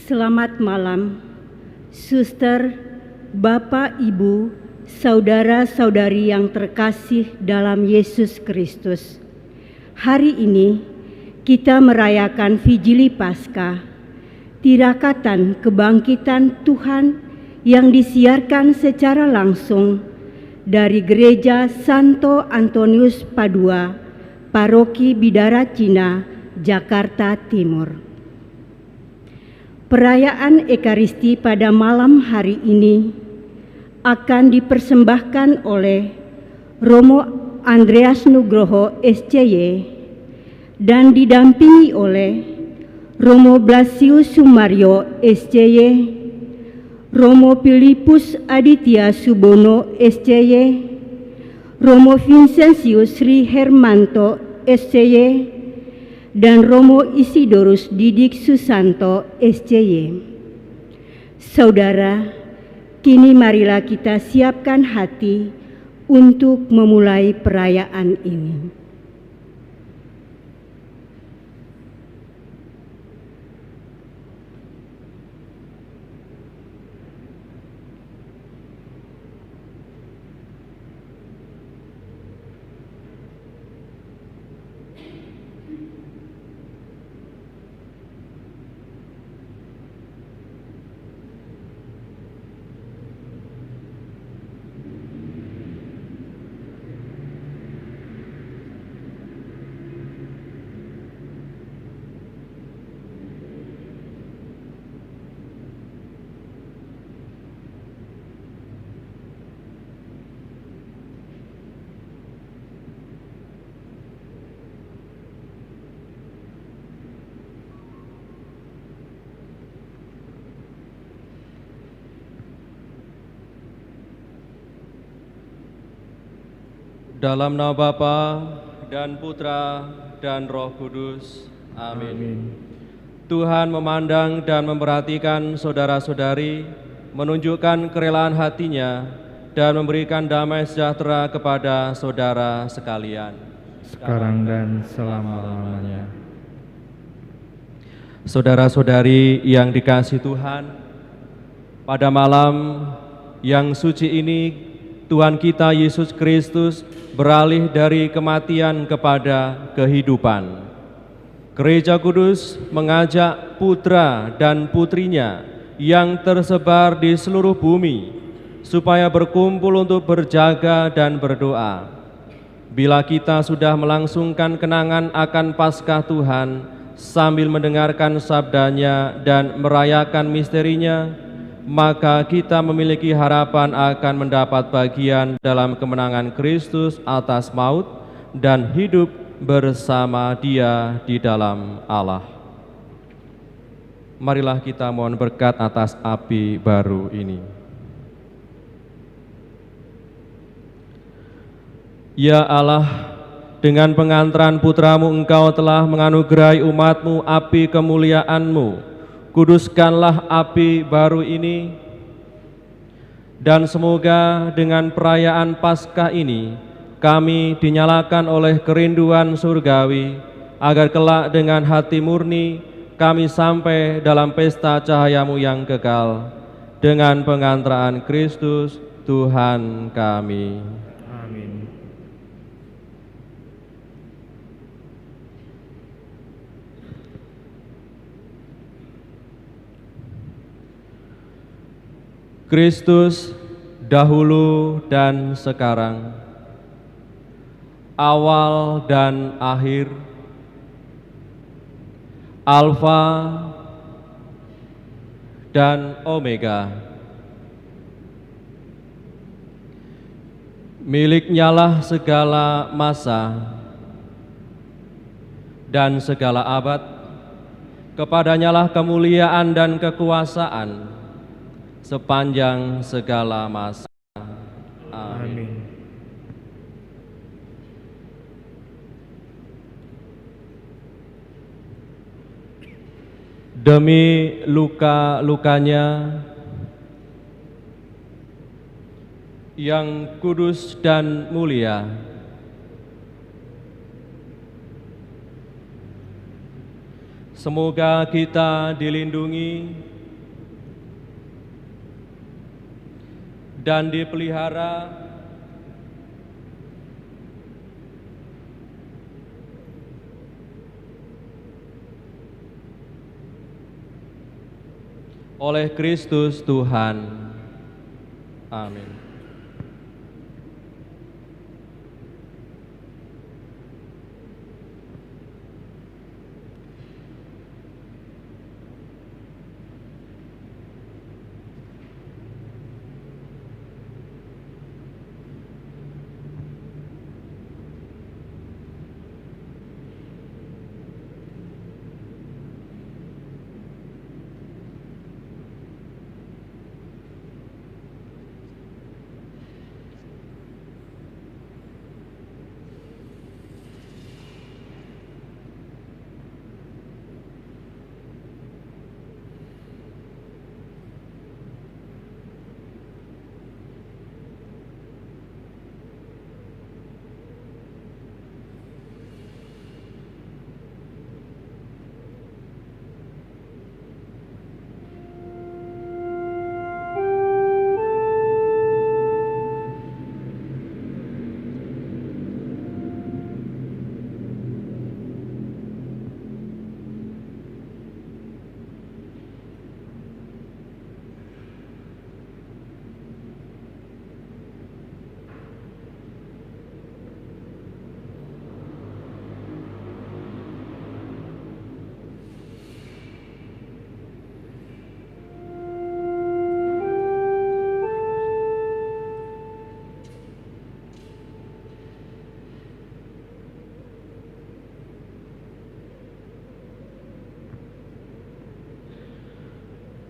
Selamat malam, suster, bapak, ibu, saudara-saudari yang terkasih dalam Yesus Kristus. Hari ini kita merayakan Vigili Paskah, tirakatan kebangkitan Tuhan yang disiarkan secara langsung dari Gereja Santo Antonius Padua, Paroki Bidara Cina, Jakarta Timur. Perayaan Ekaristi pada malam hari ini akan dipersembahkan oleh Romo Andreas Nugroho SCY dan didampingi oleh Romo Blasius Sumario SCY, Romo Filipus Aditya Subono SCY, Romo Vincentius Sri Hermanto SCY, dan Romo Isidorus Didik Susanto SCY. Saudara, kini marilah kita siapkan hati untuk memulai perayaan ini. Dalam nama Bapa dan Putra dan Roh Kudus. Amin. Tuhan memandang dan memperhatikan saudara-saudari, menunjukkan kerelaan hatinya dan memberikan damai sejahtera kepada saudara sekalian, sekarang dan selama-lamanya. Saudara-saudari yang dikasihi Tuhan, pada malam yang suci ini Tuhan kita Yesus Kristus beralih dari kematian kepada kehidupan. Gereja Kudus mengajak putra dan putrinya yang tersebar di seluruh bumi supaya berkumpul untuk berjaga dan berdoa. Bila kita sudah melangsungkan kenangan akan Paskah Tuhan sambil mendengarkan sabdanya dan merayakan misterinya, maka kita memiliki harapan akan mendapat bagian dalam kemenangan Kristus atas maut dan hidup bersama Dia di dalam Allah. Marilah kita mohon berkat atas api baru ini. Ya Allah, dengan pengantaran putra-Mu Engkau telah menganugerahi umat-Mu api kemuliaan-Mu. Kuduskanlah api baru ini, dan semoga dengan perayaan Paskah ini kami dinyalakan oleh kerinduan surgawi, agar kelak dengan hati murni kami sampai dalam pesta cahaya-Mu yang kekal, dengan pengantaran Kristus Tuhan kami. Amin. Kristus dahulu dan sekarang, awal dan akhir, Alfa dan Omega. Miliknyalah segala masa dan segala abad, kepadanyalah kemuliaan dan kekuasaan sepanjang segala masa. Amin. Demi luka-lukanya yang kudus dan mulia, semoga kita dilindungi dan dipelihara oleh Kristus Tuhan. Amin.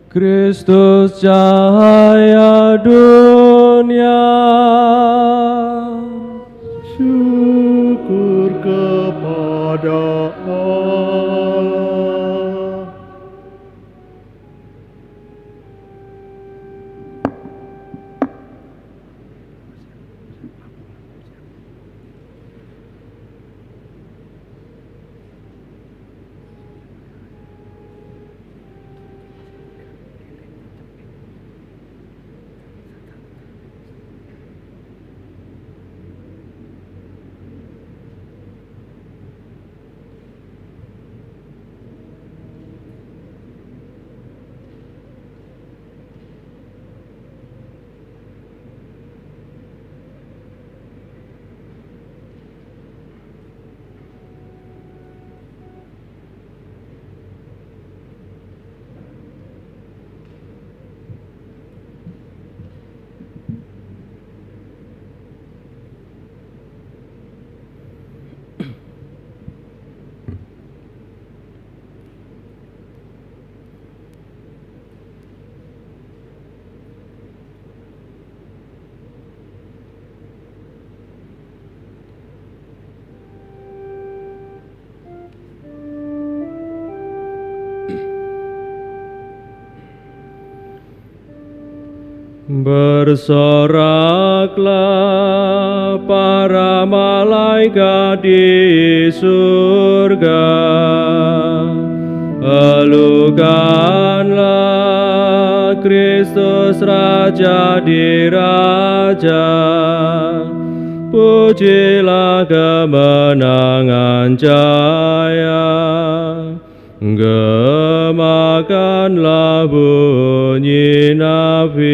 Kristus cahaya dunia, Syukur kepada Allah. Bersoraklah para malaikat di surga, elukanlah Kristus Raja diraja, pujilah kemenangan jaya. Gemakanlah bunyi nafiri,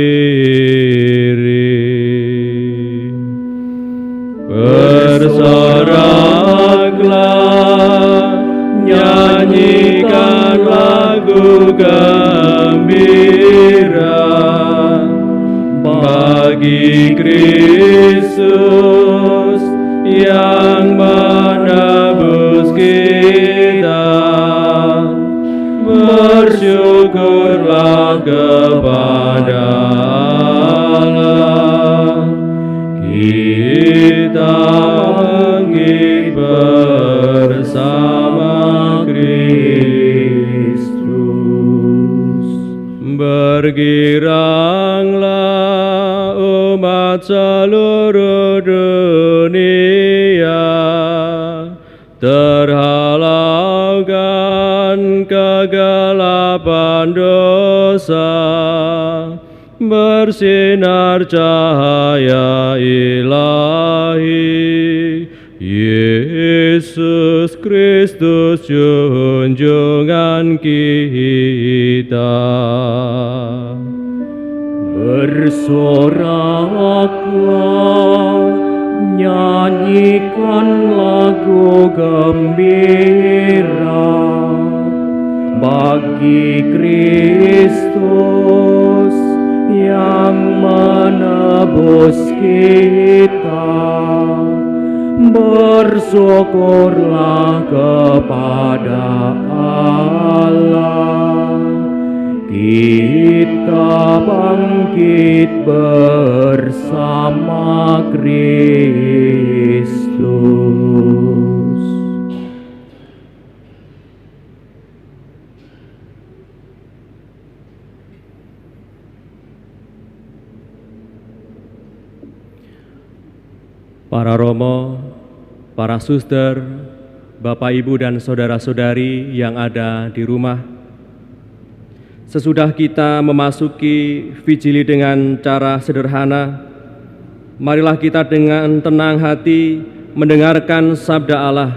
bersoraklah, nyanyikan lagu gembira bagi Kristus yang menebus kita. Bersyukurlah kepada Allah, kita bangkit bersama Kristus. Bergiranglah umat seluruh dunia, terhalaukan kegelapan dosa, bersinar cahaya ilahi. Yesus Kristus junjungan kita. Bersoraklah, nyanyikan lagu gembira bagi Kristus yang menebus kita. Bersyukurlah kepada Allah, kita bangkit bersama Kristus. Para romo, para suster, Bapak, Ibu, dan saudara-saudari yang ada di rumah, sesudah kita memasuki Vigili dengan cara sederhana, marilah kita dengan tenang hati mendengarkan sabda Allah.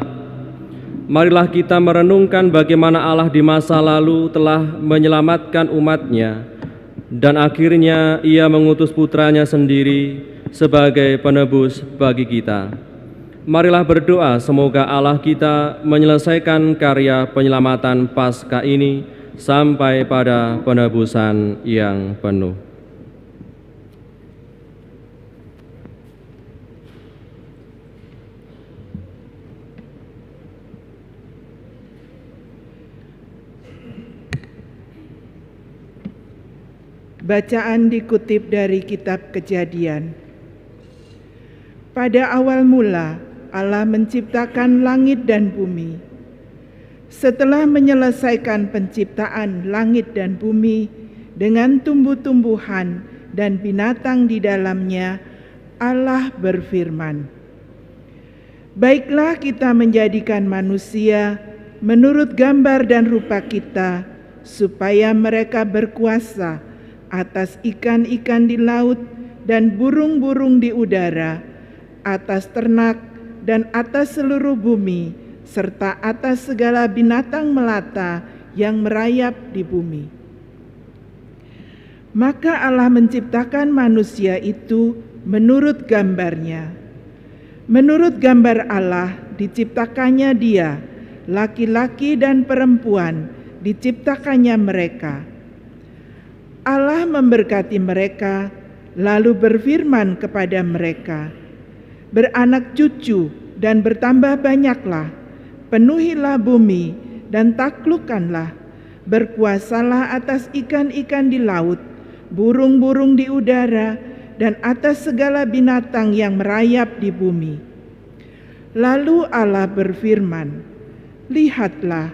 Marilah kita merenungkan bagaimana Allah di masa lalu telah menyelamatkan umat-Nya, dan akhirnya Ia mengutus putranya sendiri sebagai penebus bagi kita. Marilah berdoa semoga Allah kita menyelesaikan karya penyelamatan Paskah ini sampai pada penebusan yang penuh. Bacaan dikutip dari kitab Kejadian. Pada awal mula, Allah menciptakan langit dan bumi. Setelah menyelesaikan penciptaan langit dan bumi dengan tumbuh-tumbuhan dan binatang di dalamnya, Allah berfirman, "Baiklah kita menjadikan manusia menurut gambar dan rupa kita, supaya mereka berkuasa atas ikan-ikan di laut dan burung-burung di udara, atas ternak dan atas seluruh bumi, serta atas segala binatang melata yang merayap di bumi." Maka Allah menciptakan manusia itu menurut gambarnya. Menurut gambar Allah diciptakannya dia, laki-laki dan perempuan diciptakannya mereka. Allah memberkati mereka, lalu berfirman kepada mereka, "Beranak cucu dan bertambah banyaklah, penuhilah bumi dan taklukkanlah, berkuasalah atas ikan-ikan di laut, burung-burung di udara, dan atas segala binatang yang merayap di bumi." Lalu Allah berfirman, "Lihatlah,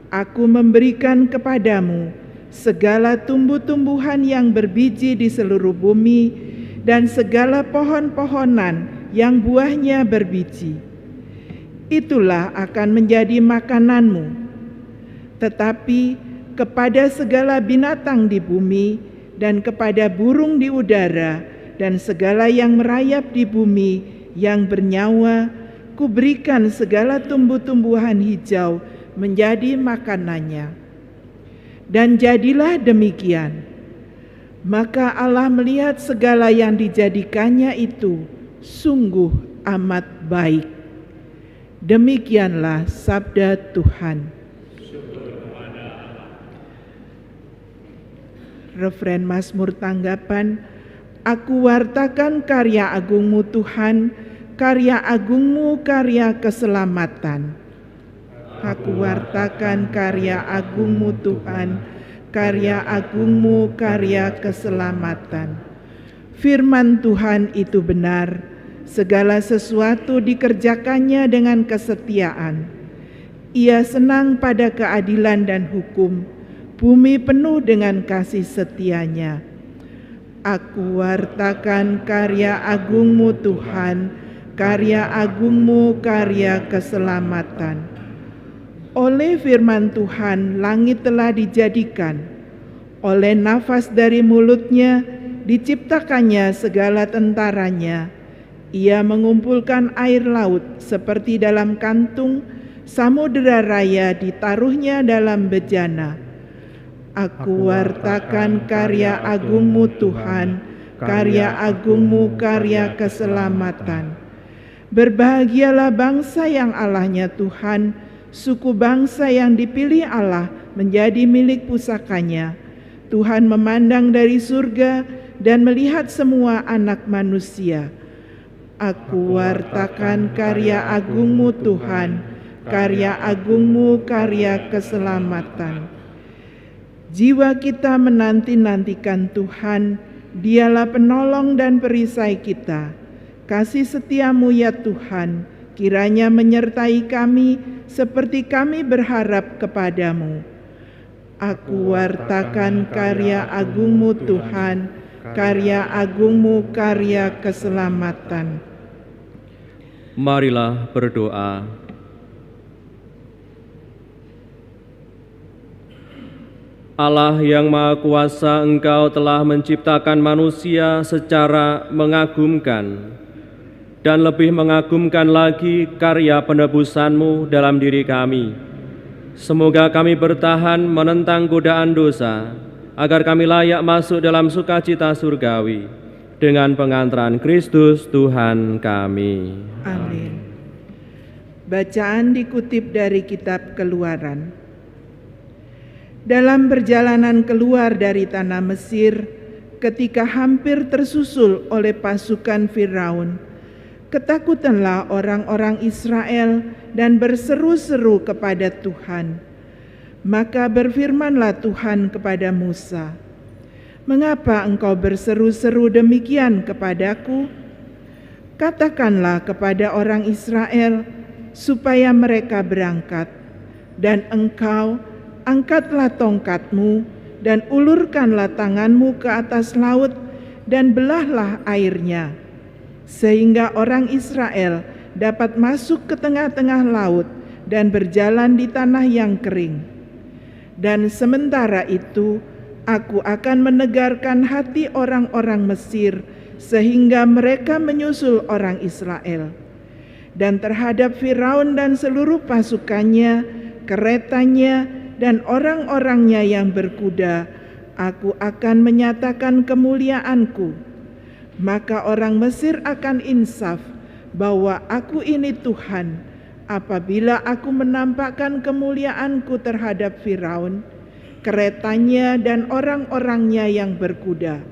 aku memberikan kepadamu segala tumbuh-tumbuhan yang berbiji di seluruh bumi, dan segala pohon-pohonan yang buahnya berbiji. Itulah akan menjadi makananmu. Tetapi kepada segala binatang di bumi, dan kepada burung di udara, dan segala yang merayap di bumi yang bernyawa, kuberikan segala tumbuh-tumbuhan hijau menjadi makanannya." Dan jadilah demikian. Maka Allah melihat segala yang dijadikannya itu sungguh amat baik. Demikianlah sabda Tuhan. Refren Mazmur tanggapan, "Aku wartakan karya agungmu Tuhan, karya agungmu, karya keselamatan." Aku wartakan karya agungmu Tuhan, karya agungmu, karya keselamatan. Firman Tuhan itu benar, segala sesuatu dikerjakannya dengan kesetiaan. Ia senang pada keadilan dan hukum, bumi penuh dengan kasih setianya. Aku wartakan karya agungmu Tuhan, karya agungmu, karya keselamatan. Oleh firman Tuhan langit telah dijadikan, oleh nafas dari mulutnya diciptakannya segala tentaranya. Ia mengumpulkan air laut seperti dalam kantung, samudera raya ditaruhnya dalam bejana. Aku wartakan karya agungmu Tuhan, karya agungmu, karya keselamatan. Berbahagialah bangsa yang Allahnya Tuhan, suku bangsa yang dipilih Allah menjadi milik pusakanya. Tuhan memandang dari surga dan melihat semua anak manusia. Aku wartakan karya agungmu Tuhan, karya agungmu, karya keselamatan. Jiwa kita menanti-nantikan Tuhan, Dialah penolong dan perisai kita. Kasih setiamu ya Tuhan, kiranya menyertai kami seperti kami berharap kepadamu. Aku wartakan karya agungmu Tuhan, karya agungmu, karya keselamatan. Marilah berdoa. Allah yang Maha Kuasa, Engkau telah menciptakan manusia secara mengagumkan, dan lebih mengagumkan lagi karya penebusan-Mu dalam diri kami. Semoga kami bertahan menentang godaan dosa, agar kami layak masuk dalam sukacita surgawi, dengan pengantaran Kristus Tuhan kami. Amin. Bacaan dikutip dari kitab Keluaran. Dalam perjalanan keluar dari tanah Mesir, ketika hampir tersusul oleh pasukan Firaun, ketakutanlah orang-orang Israel dan berseru-seru kepada Tuhan. Maka berfirmanlah Tuhan kepada Musa, "Mengapa engkau berseru-seru demikian kepadaku? Katakanlah kepada orang Israel supaya mereka berangkat, dan engkau angkatlah tongkatmu dan ulurkanlah tanganmu ke atas laut dan belahlah airnya, sehingga orang Israel dapat masuk ke tengah-tengah laut dan berjalan di tanah yang kering. Dan sementara itu aku akan menegarkan hati orang-orang Mesir sehingga mereka menyusul orang Israel. Dan terhadap Firaun dan seluruh pasukannya, keretanya, dan orang-orangnya yang berkuda, aku akan menyatakan kemuliaanku. Maka orang Mesir akan insaf bahwa aku ini Tuhan, apabila aku menampakkan kemuliaanku terhadap Firaun, keretanya, dan orang-orangnya yang berkuda."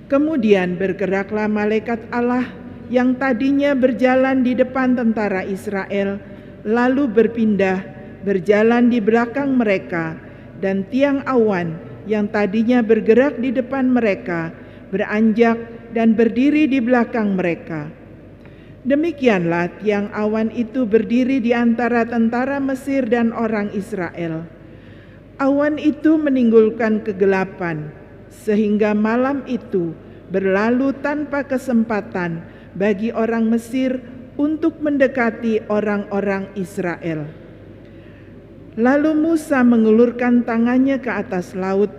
Kemudian bergeraklah malaikat Allah yang tadinya berjalan di depan tentara Israel, lalu berpindah berjalan di belakang mereka, dan tiang awan yang tadinya bergerak di depan mereka beranjak dan berdiri di belakang mereka. Demikianlah tiang awan itu berdiri di antara tentara Mesir dan orang Israel. Awan itu menimbulkan kegelapan, sehingga malam itu berlalu tanpa kesempatan bagi orang Mesir untuk mendekati orang-orang Israel. Lalu Musa mengulurkan tangannya ke atas laut,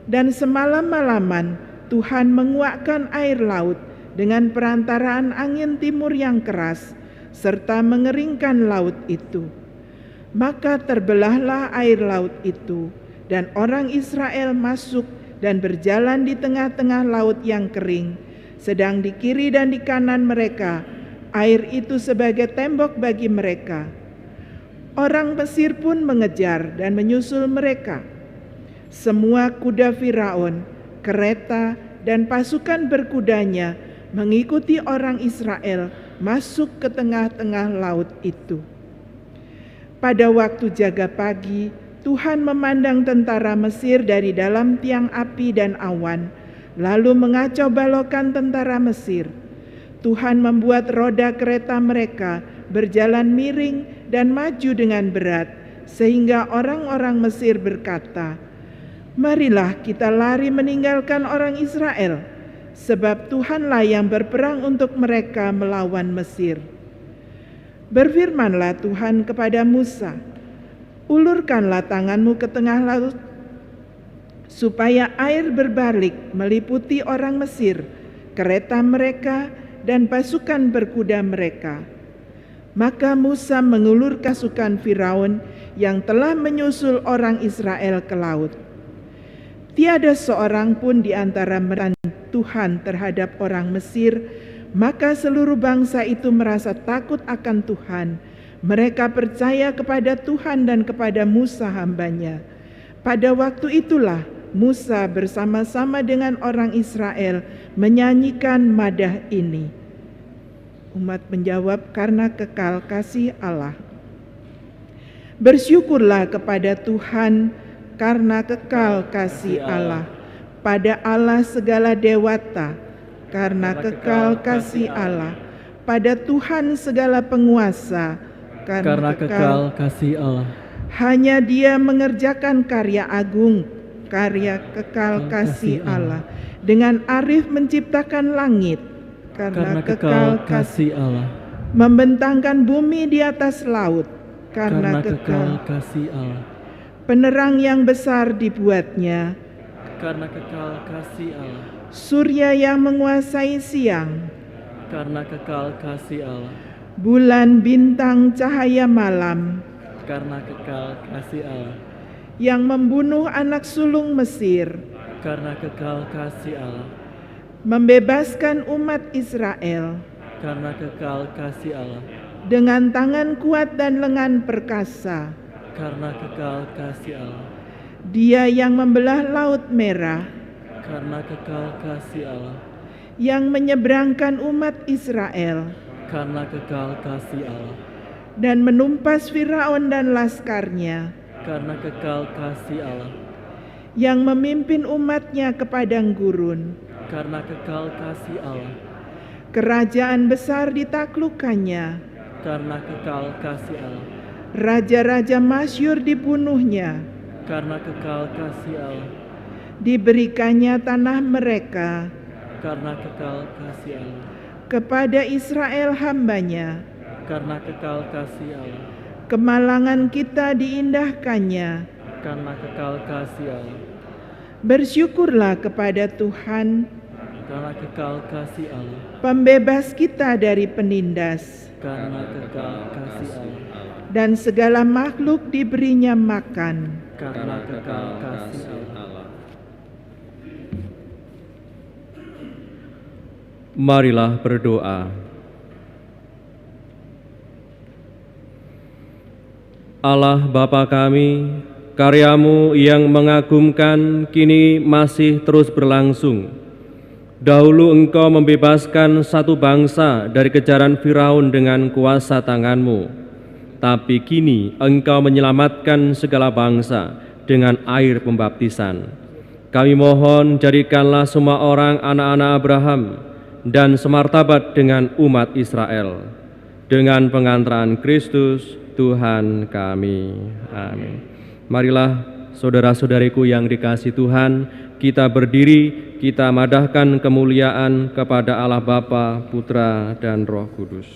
dan semalam-malaman Tuhan menguakkan air laut dengan perantaraan angin timur yang keras, serta mengeringkan laut itu. Maka terbelahlah air laut itu, dan orang Israel masuk dan berjalan di tengah-tengah laut yang kering, sedang di kiri dan di kanan mereka air itu sebagai tembok bagi mereka. Orang Mesir pun mengejar dan menyusul mereka. Semua kuda Firaun, kereta, dan pasukan berkudanya mengikuti orang Israel masuk ke tengah-tengah laut itu. Pada waktu jaga pagi, Tuhan memandang tentara Mesir dari dalam tiang api dan awan, lalu mengacau balokkan tentara Mesir. Tuhan membuat roda kereta mereka berjalan miring dan maju dengan berat, sehingga orang-orang Mesir berkata, "Marilah kita lari meninggalkan orang Israel, sebab Tuhanlah yang berperang untuk mereka melawan Mesir." Berfirmanlah Tuhan kepada Musa, "Ulurkanlah tanganmu ke tengah laut, supaya air berbalik meliputi orang Mesir, kereta mereka, dan pasukan berkuda mereka. Maka Musa mengulur pasukan Firaun yang telah menyusul orang Israel ke laut. Tiada seorang pun di antara mereka Tuhan terhadap orang Mesir, maka seluruh bangsa itu merasa takut akan Tuhan. Mereka percaya kepada Tuhan dan kepada Musa hambanya. Pada waktu itulah Musa bersama-sama dengan orang Israel menyanyikan madah ini. Umat menjawab, karena kekal kasih Allah. Bersyukurlah kepada Tuhan karena kekal kasih Allah. Pada Allah segala dewata, karena kekal kasih Allah. Pada Tuhan segala penguasa, karena kekal kasih Allah. Hanya Dia mengerjakan karya agung, karya kekal kasih Allah. Dengan arif menciptakan langit, karena kekal kasih Allah. Membentangkan bumi di atas laut, karena kekal kasih Allah. Penerang yang besar dibuatnya, Karena kekal kasih Allah. Surya yang menguasai siang, Karena kekal kasih Allah. Bulan bintang cahaya malam, Karena kekal kasih Allah. Yang membunuh anak sulung Mesir, Karena kekal kasih Allah. membebaskan umat Israel Karena kekal kasih Allah. dengan tangan kuat dan lengan perkasa. Karena kekal kasih Allah. Dia yang membelah laut merah, Karena kekal kasih Allah. yang menyeberangkan umat Israel Karena kekal kasih Allah. dan menumpas Firaun dan laskarnya, Karena kekal kasih Allah. yang memimpin umatnya ke padang gurun. Karena kekal kasih Allah. Kerajaan besar ditaklukkannya, Karena kekal kasih Allah. raja-raja masyhur dibunuhnya, Karena kekal kasih Allah. diberikannya tanah mereka Karena kekal kasih Allah. kepada Israel hambanya. Karena kekal kasih Allah. Kemalangan kita diindahkannya. Karena kekal kasih Allah. Bersyukurlah kepada Tuhan, Karena kekal kasih Allah. pembebas kita dari penindas, Karena kekal kasih Allah. dan segala makhluk diberinya makan. Karena kekal kasih Allah. Marilah berdoa. Allah Bapa kami, karya-Mu yang mengagumkan kini masih terus berlangsung. Dahulu Engkau membebaskan satu bangsa dari kejaran Firaun dengan kuasa tangan-Mu, tapi kini Engkau menyelamatkan segala bangsa dengan air pembaptisan. Kami mohon jadikanlah semua orang anak-anak Abraham dan semartabat dengan umat Israel, dengan pengantaran Kristus Tuhan kami. Amin. Marilah saudara-saudariku yang dikasihi Tuhan, kita berdiri, kita madahkan kemuliaan kepada Allah Bapa, Putra, dan Roh Kudus.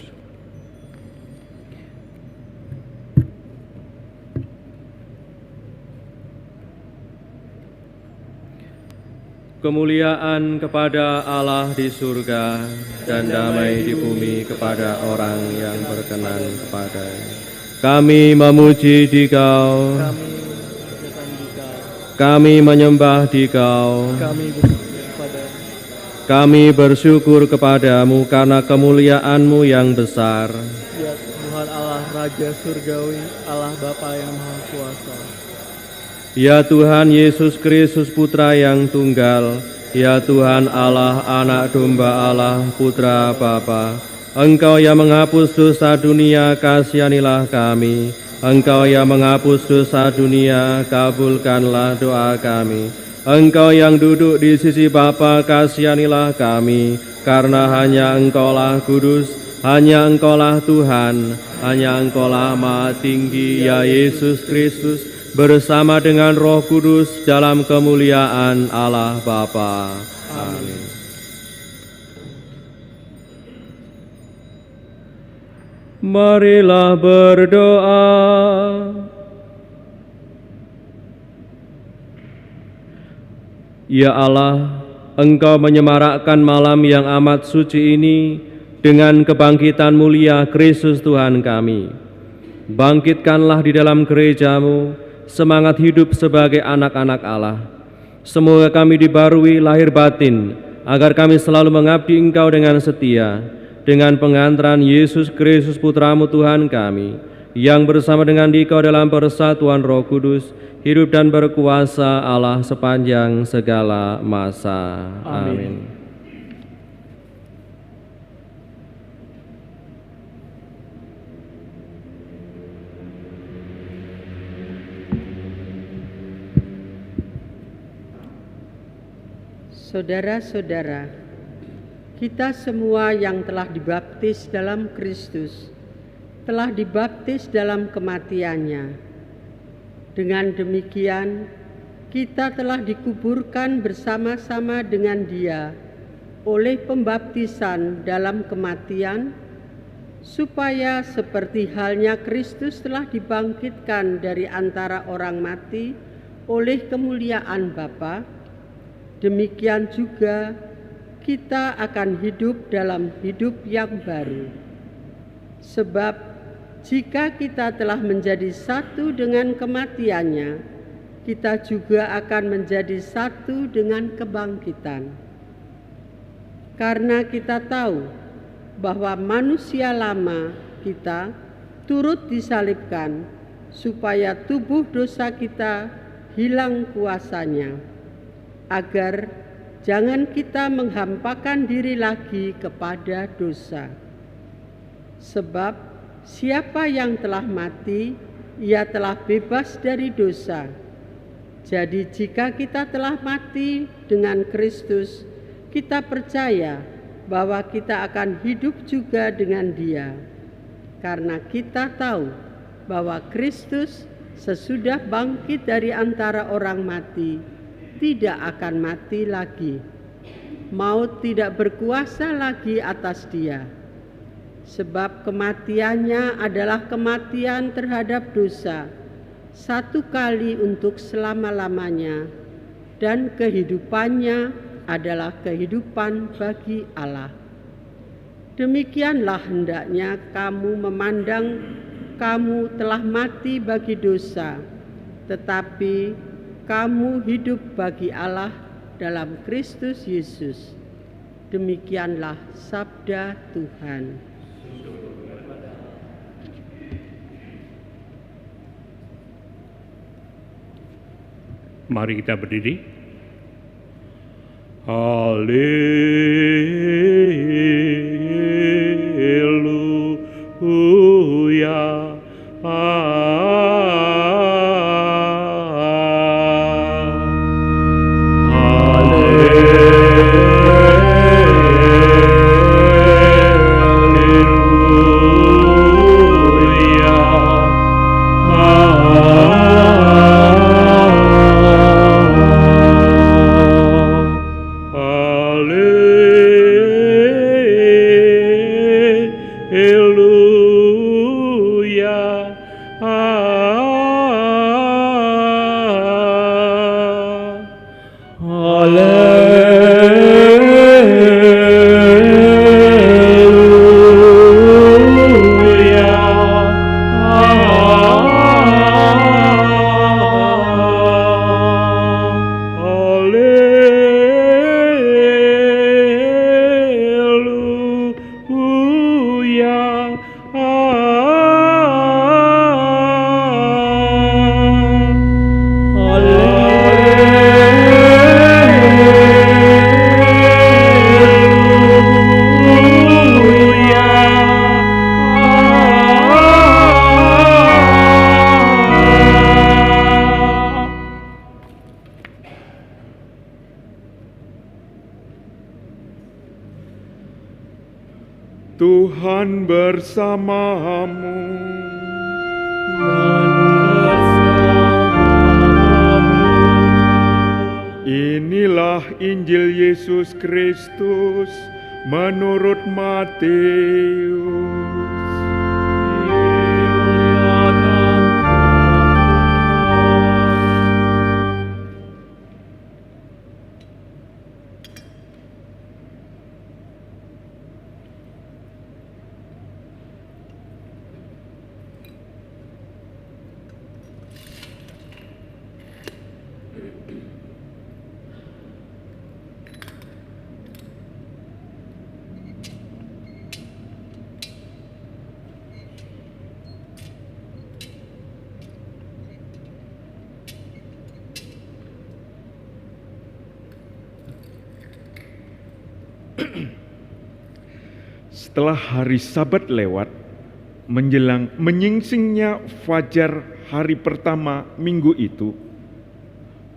Kemuliaan kepada Allah di surga dan damai di bumi kepada orang yang berkenan kepada-Nya. Kami memuji Dikau, kami menyembah Dikau, kami bersyukur kepadamu karena kemuliaan-Mu yang besar. Ya Tuhan Allah Raja Surgawi, Allah Bapa yang Maha Kuasa. Ya Tuhan Yesus Kristus Putra yang tunggal, ya Tuhan Allah, Anak Domba Allah, Putra Bapa, Engkau yang menghapus dosa dunia, kasihanilah kami. Engkau yang menghapus dosa dunia, kabulkanlah doa kami. Engkau yang duduk di sisi Bapa, kasihanilah kami, karena hanya Engkaulah kudus, hanya Engkaulah Tuhan, hanya Engkaulah Maha Tinggi, ya Yesus Kristus, bersama dengan Roh Kudus dalam kemuliaan Allah Bapa. Amin. Marilah berdoa. Ya Allah, Engkau menyemarakkan malam yang amat suci ini dengan kebangkitan mulia Kristus Tuhan kami. Bangkitkanlah di dalam gereja-Mu semangat hidup sebagai anak-anak Allah. Semoga kami dibarui lahir batin, agar kami selalu mengabdi Engkau dengan setia, dengan pengantaran Yesus Kristus Putra-Mu Tuhan kami, yang bersama dengan Dikau dalam persatuan Roh Kudus, hidup dan berkuasa Allah sepanjang segala masa. Amin. Saudara-saudara, kita semua yang telah dibaptis dalam Kristus, telah dibaptis dalam kematian-Nya. Dengan demikian, kita telah dikuburkan bersama-sama dengan Dia oleh pembaptisan dalam kematian, supaya seperti halnya Kristus telah dibangkitkan dari antara orang mati oleh kemuliaan Bapa, demikian juga kita akan hidup dalam hidup yang baru. Sebab jika kita telah menjadi satu dengan kematian-Nya, kita juga akan menjadi satu dengan kebangkitan. Karena kita tahu bahwa manusia lama kita turut disalibkan, supaya tubuh dosa kita hilang kuasanya, agar jangan kita menghampakan diri lagi kepada dosa. Sebab siapa yang telah mati, ia telah bebas dari dosa. Jadi jika kita telah mati dengan Kristus, kita percaya bahwa kita akan hidup juga dengan Dia. Karena kita tahu bahwa Kristus sesudah bangkit dari antara orang mati, tidak akan mati lagi. Maut tidak berkuasa lagi atas Dia. Sebab kematiannya adalah kematian terhadap dosa, satu kali untuk selama-lamanya, dan kehidupannya adalah kehidupan bagi Allah. Demikianlah hendaknya kamu memandang kamu telah mati bagi dosa, tetapi kamu hidup bagi Allah dalam Kristus Yesus. Demikianlah sabda Tuhan. Mari kita berdiri. Haleluya. Tuhan bersamamu. Inilah Injil Yesus Kristus menurut Matius. Setelah hari Sabat lewat, menjelang menyingsingnya fajar hari pertama minggu itu,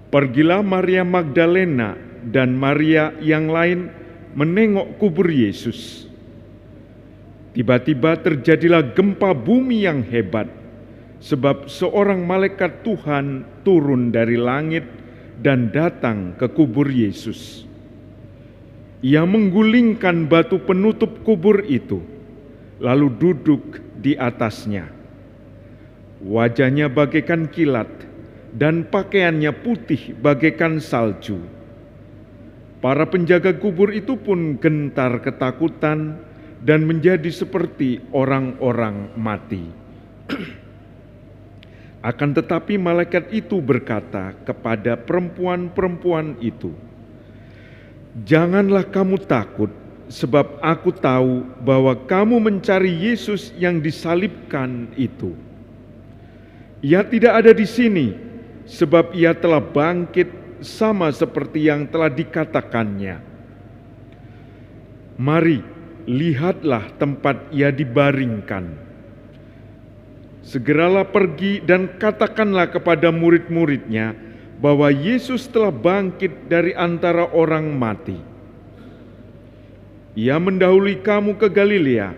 pergilah Maria Magdalena dan Maria yang lain menengok kubur Yesus. Tiba-tiba terjadilah gempa bumi yang hebat, sebab seorang malaikat Tuhan turun dari langit dan datang ke kubur Yesus. Ia menggulingkan batu penutup kubur itu, lalu duduk di atasnya. Wajahnya bagaikan kilat, dan pakaiannya putih bagaikan salju. Para penjaga kubur itu pun gentar ketakutan dan menjadi seperti orang-orang mati. Akan tetapi malaikat itu berkata kepada perempuan-perempuan itu, "Janganlah kamu takut, sebab aku tahu bahwa kamu mencari Yesus yang disalibkan itu. Ia tidak ada di sini, sebab ia telah bangkit sama seperti yang telah dikatakannya. Mari, lihatlah tempat ia dibaringkan. Segeralah pergi dan katakanlah kepada murid-muridnya bahwa Yesus telah bangkit dari antara orang mati. Ia mendahului kamu ke Galilea,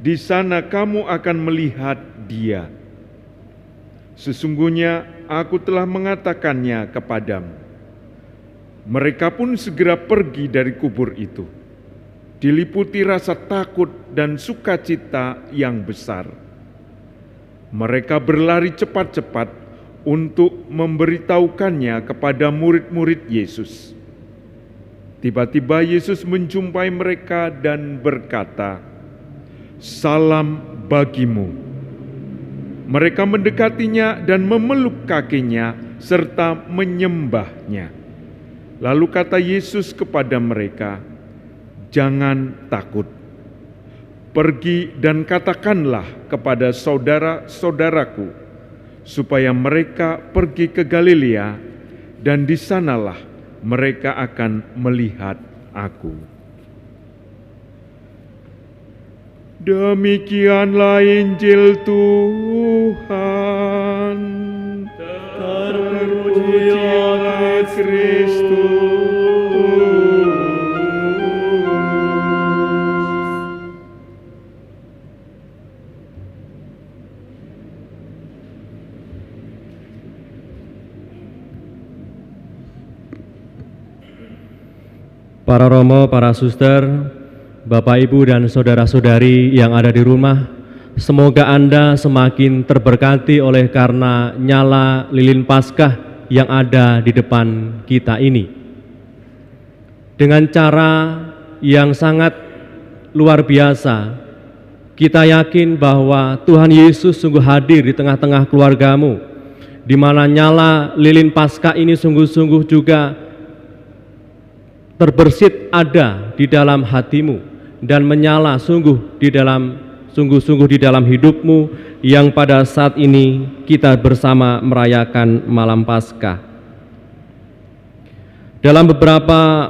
di sana kamu akan melihat dia. Sesungguhnya aku telah mengatakannya kepadamu." Mereka pun segera pergi dari kubur itu, diliputi rasa takut dan sukacita yang besar. Mereka berlari cepat-cepat untuk memberitahukannya kepada murid-murid Yesus. Tiba-tiba Yesus menjumpai mereka dan berkata, "Salam bagimu." Mereka mendekatinya dan memeluk kakinya serta menyembahnya. Lalu kata Yesus kepada mereka, "Jangan takut. Pergi dan katakanlah kepada saudara-saudaraku supaya mereka pergi ke Galilea, dan di sanalah mereka akan melihat aku." Demikianlah Injil Tuhan. Terpujilah Kristus. Para romo, para suster, Bapak, Ibu, dan saudara-saudari yang ada di rumah, semoga Anda semakin terberkati oleh karena nyala lilin Paskah yang ada di depan kita ini. Dengan cara yang sangat luar biasa, kita yakin bahwa Tuhan Yesus sungguh hadir di tengah-tengah keluargamu, di mana nyala lilin Paskah ini sungguh-sungguh juga terbersit ada di dalam hatimu dan menyala sungguh di dalam hidupmu yang pada saat ini kita bersama merayakan malam Paskah. Dalam beberapa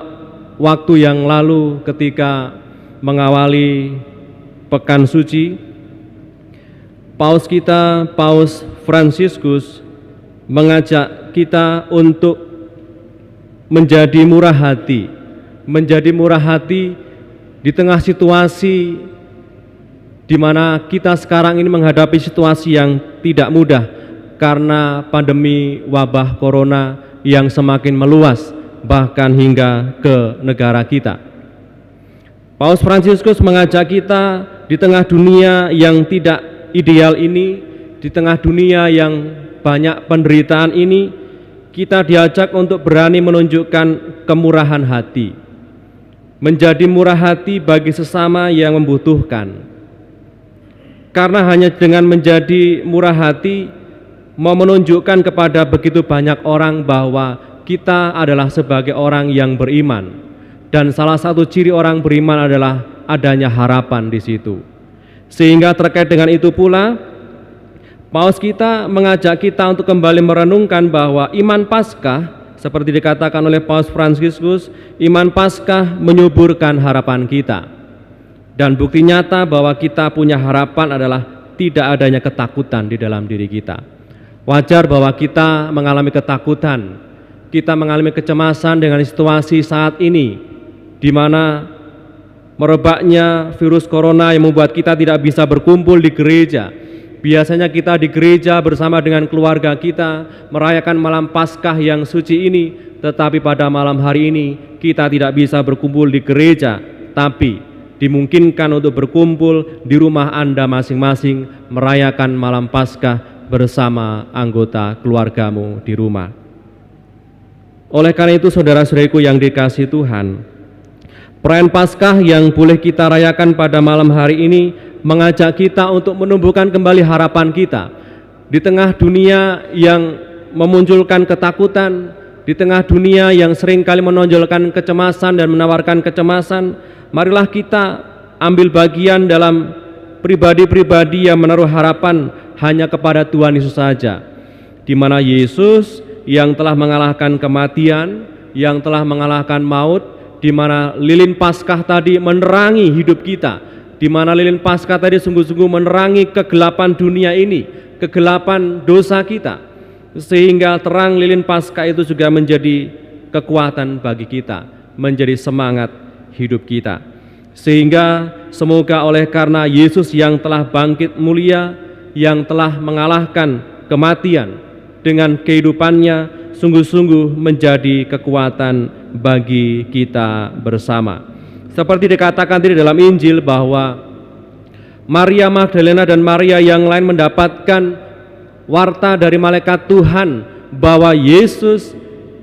waktu yang lalu ketika mengawali Pekan Suci, Paus kita, Paus Fransiskus, mengajak kita untuk menjadi murah hati di tengah situasi di mana kita sekarang ini menghadapi situasi yang tidak mudah karena pandemi wabah corona yang semakin meluas bahkan hingga ke negara kita. Paus Fransiskus mengajak kita di tengah dunia yang tidak ideal ini, di tengah dunia yang banyak penderitaan ini, kita diajak untuk berani menunjukkan kemurahan hati, menjadi murah hati bagi sesama yang membutuhkan. Karena hanya dengan menjadi murah hati, mau menunjukkan kepada begitu banyak orang bahwa kita adalah sebagai orang yang beriman, dan salah satu ciri orang beriman adalah adanya harapan di situ. Sehingga terkait dengan itu pula, Paus kita mengajak kita untuk kembali merenungkan bahwa iman Paskah seperti dikatakan oleh Paus Fransiskus, iman Paskah menyuburkan harapan kita. Dan bukti nyata bahwa kita punya harapan adalah tidak adanya ketakutan di dalam diri kita. Wajar bahwa kita mengalami ketakutan, kita mengalami kecemasan dengan situasi saat ini, di mana merebaknya virus corona yang membuat kita tidak bisa berkumpul di gereja. Biasanya kita di gereja bersama dengan keluarga kita merayakan malam Paskah yang suci ini, tetapi pada malam hari ini kita tidak bisa berkumpul di gereja, tapi dimungkinkan untuk berkumpul di rumah Anda masing-masing merayakan malam Paskah bersama anggota keluargamu di rumah. Oleh karena itu, saudara-saudariku yang dikasihi Tuhan, perayaan Paskah yang boleh kita rayakan pada malam hari ini mengajak kita untuk menumbuhkan kembali harapan kita. Di tengah dunia yang memunculkan ketakutan, di tengah dunia yang seringkali menonjolkan kecemasan dan menawarkan kecemasan, marilah kita ambil bagian dalam pribadi-pribadi yang menaruh harapan hanya kepada Tuhan Yesus saja, di mana Yesus yang telah mengalahkan kematian, yang telah mengalahkan maut, di mana lilin Paskah tadi menerangi hidup kita, di mana lilin Paskah tadi sungguh-sungguh menerangi kegelapan dunia ini, kegelapan dosa kita, sehingga terang lilin Paskah itu juga menjadi kekuatan bagi kita, menjadi semangat hidup kita. Sehingga semoga oleh karena Yesus yang telah bangkit mulia, yang telah mengalahkan kematian dengan kehidupannya, sungguh-sungguh menjadi kekuatan bagi kita bersama. Seperti dikatakan tadi dalam Injil bahwa Maria Magdalena dan Maria yang lain mendapatkan warta dari malaikat Tuhan bahwa Yesus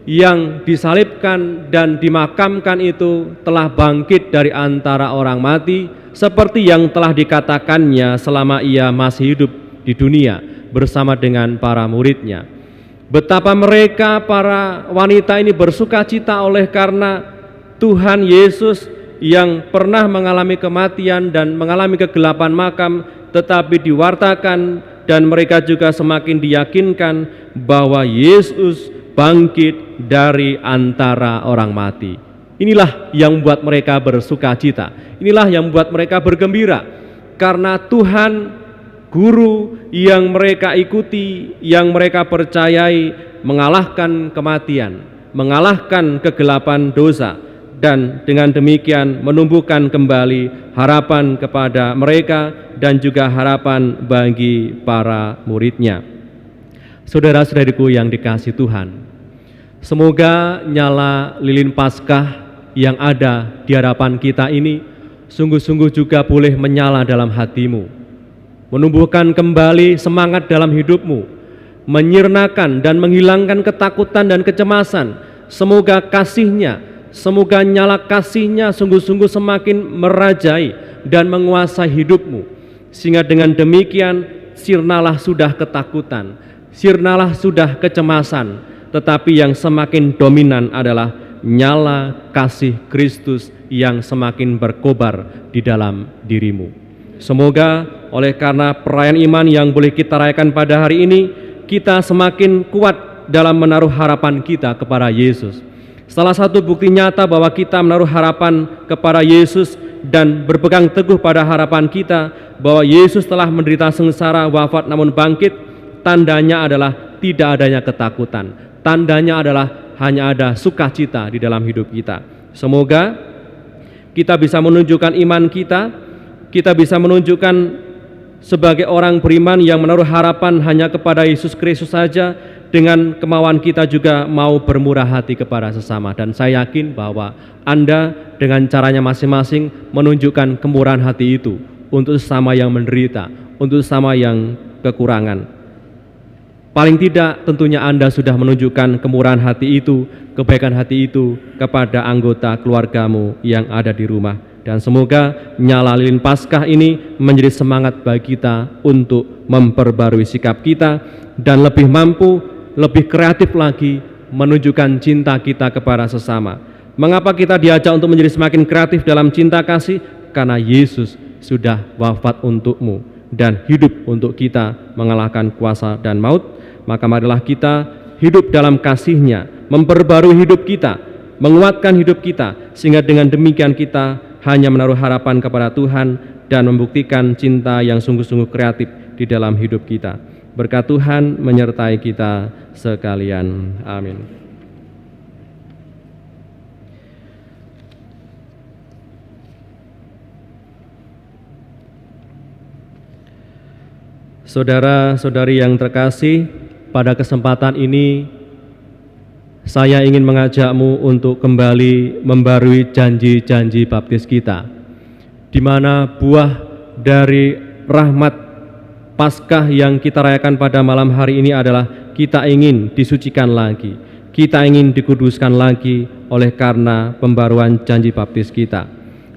yang disalibkan dan dimakamkan itu telah bangkit dari antara orang mati, seperti yang telah dikatakannya selama ia masih hidup di dunia bersama dengan para muridnya. Betapa mereka para wanita ini bersuka cita oleh karena Tuhan Yesus yang pernah mengalami kematian dan mengalami kegelapan makam tetapi diwartakan, dan mereka juga semakin diyakinkan bahwa Yesus bangkit dari antara orang mati. Inilah yang membuat mereka bersuka cita, inilah yang membuat mereka bergembira, karena Tuhan, guru yang mereka ikuti, yang mereka percayai, mengalahkan kematian, mengalahkan kegelapan dosa, dan dengan demikian menumbuhkan kembali harapan kepada mereka dan juga harapan bagi para muridnya. Saudara-saudariku yang dikasihi Tuhan, semoga nyala lilin Paskah yang ada di hadapan kita ini sungguh-sungguh juga boleh menyala dalam hatimu, menumbuhkan kembali semangat dalam hidupmu, menyirnakan dan menghilangkan ketakutan dan kecemasan. Semoga kasih-Nya, semoga nyala kasih-Nya sungguh-sungguh semakin merajai dan menguasai hidupmu, sehingga dengan demikian sirnalah sudah ketakutan, sirnalah sudah kecemasan, tetapi yang semakin dominan adalah nyala kasih Kristus yang semakin berkobar di dalam dirimu. Semoga oleh karena perayaan iman yang boleh kita rayakan pada hari ini, kita semakin kuat dalam menaruh harapan kita kepada Yesus. Salah satu bukti nyata bahwa kita menaruh harapan kepada Yesus dan berpegang teguh pada harapan kita bahwa Yesus telah menderita sengsara, wafat namun bangkit, tandanya adalah tidak adanya ketakutan, tandanya adalah hanya ada sukacita di dalam hidup kita. Semoga kita bisa menunjukkan iman kita bisa menunjukkan sebagai orang beriman yang menaruh harapan hanya kepada Yesus Kristus saja, dengan kemauan kita juga mau bermurah hati kepada sesama. Dan saya yakin bahwa Anda dengan caranya masing-masing menunjukkan kemurahan hati itu untuk sesama yang menderita, untuk sesama yang kekurangan. Paling tidak tentunya Anda sudah menunjukkan kemurahan hati itu, kebaikan hati itu kepada anggota keluargamu yang ada di rumah. Dan semoga nyala lilin Paskah ini menjadi semangat bagi kita untuk memperbarui sikap kita dan lebih mampu, lebih kreatif lagi menunjukkan cinta kita kepada sesama. Mengapa kita diajak untuk menjadi semakin kreatif dalam cinta kasih? Karena Yesus sudah wafat untukmu dan hidup untuk kita mengalahkan kuasa dan maut. Maka marilah kita hidup dalam kasih-Nya, memperbarui hidup kita, menguatkan hidup kita, sehingga dengan demikian kita hanya menaruh harapan kepada Tuhan dan membuktikan cinta yang sungguh-sungguh kreatif di dalam hidup kita. Berkat Tuhan menyertai kita sekalian. Amin. Saudara-saudari yang terkasih, pada kesempatan ini saya ingin mengajakmu untuk kembali membarui janji-janji baptis kita, di mana buah dari rahmat Paskah yang kita rayakan pada malam hari ini adalah kita ingin disucikan lagi, kita ingin dikuduskan lagi oleh karena pembaruan janji baptis kita.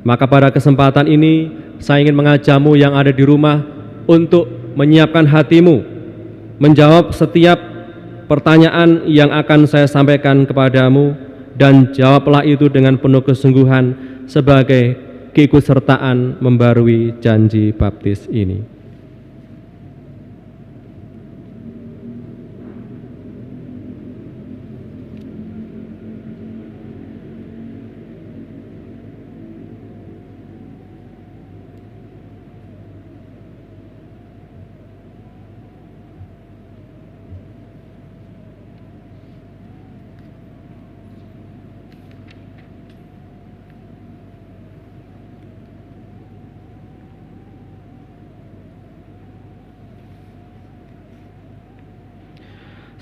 Maka pada kesempatan ini saya ingin mengajakmu yang ada di rumah untuk menyiapkan hatimu, menjawab setiap pertanyaan yang akan saya sampaikan kepadamu, dan jawablah itu dengan penuh kesungguhan sebagai keikutsertaan membarui janji baptis ini.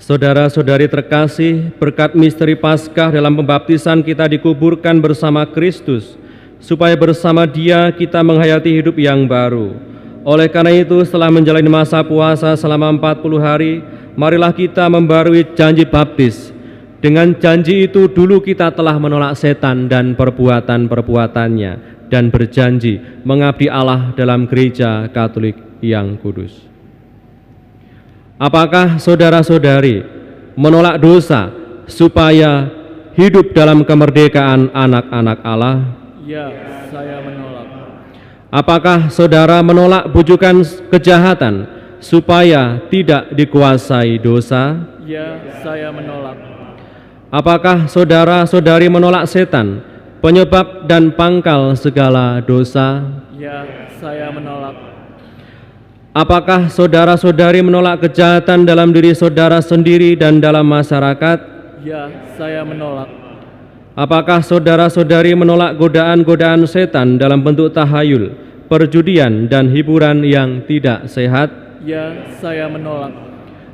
Saudara-saudari terkasih, berkat misteri Paskah dalam pembaptisan kita dikuburkan bersama Kristus, supaya bersama Dia kita menghayati hidup yang baru. Oleh karena itu, setelah menjalani masa puasa selama 40 hari, marilah kita membarui janji baptis. Dengan janji itu dulu kita telah menolak setan dan perbuatan-perbuatannya, dan berjanji mengabdi Allah dalam gereja Katolik yang kudus. Apakah saudara-saudari menolak dosa supaya hidup dalam kemerdekaan anak-anak Allah? Ya, saya menolak. Apakah saudara menolak bujukan kejahatan supaya tidak dikuasai dosa? Ya, saya menolak. Apakah saudara-saudari menolak setan, penyebab dan pangkal segala dosa? Ya, saya menolak. Apakah saudara-saudari menolak kejahatan dalam diri saudara sendiri dan dalam masyarakat? Ya, saya menolak. Apakah saudara-saudari menolak godaan-godaan setan dalam bentuk tahayul, perjudian, dan hiburan yang tidak sehat? Ya, saya menolak.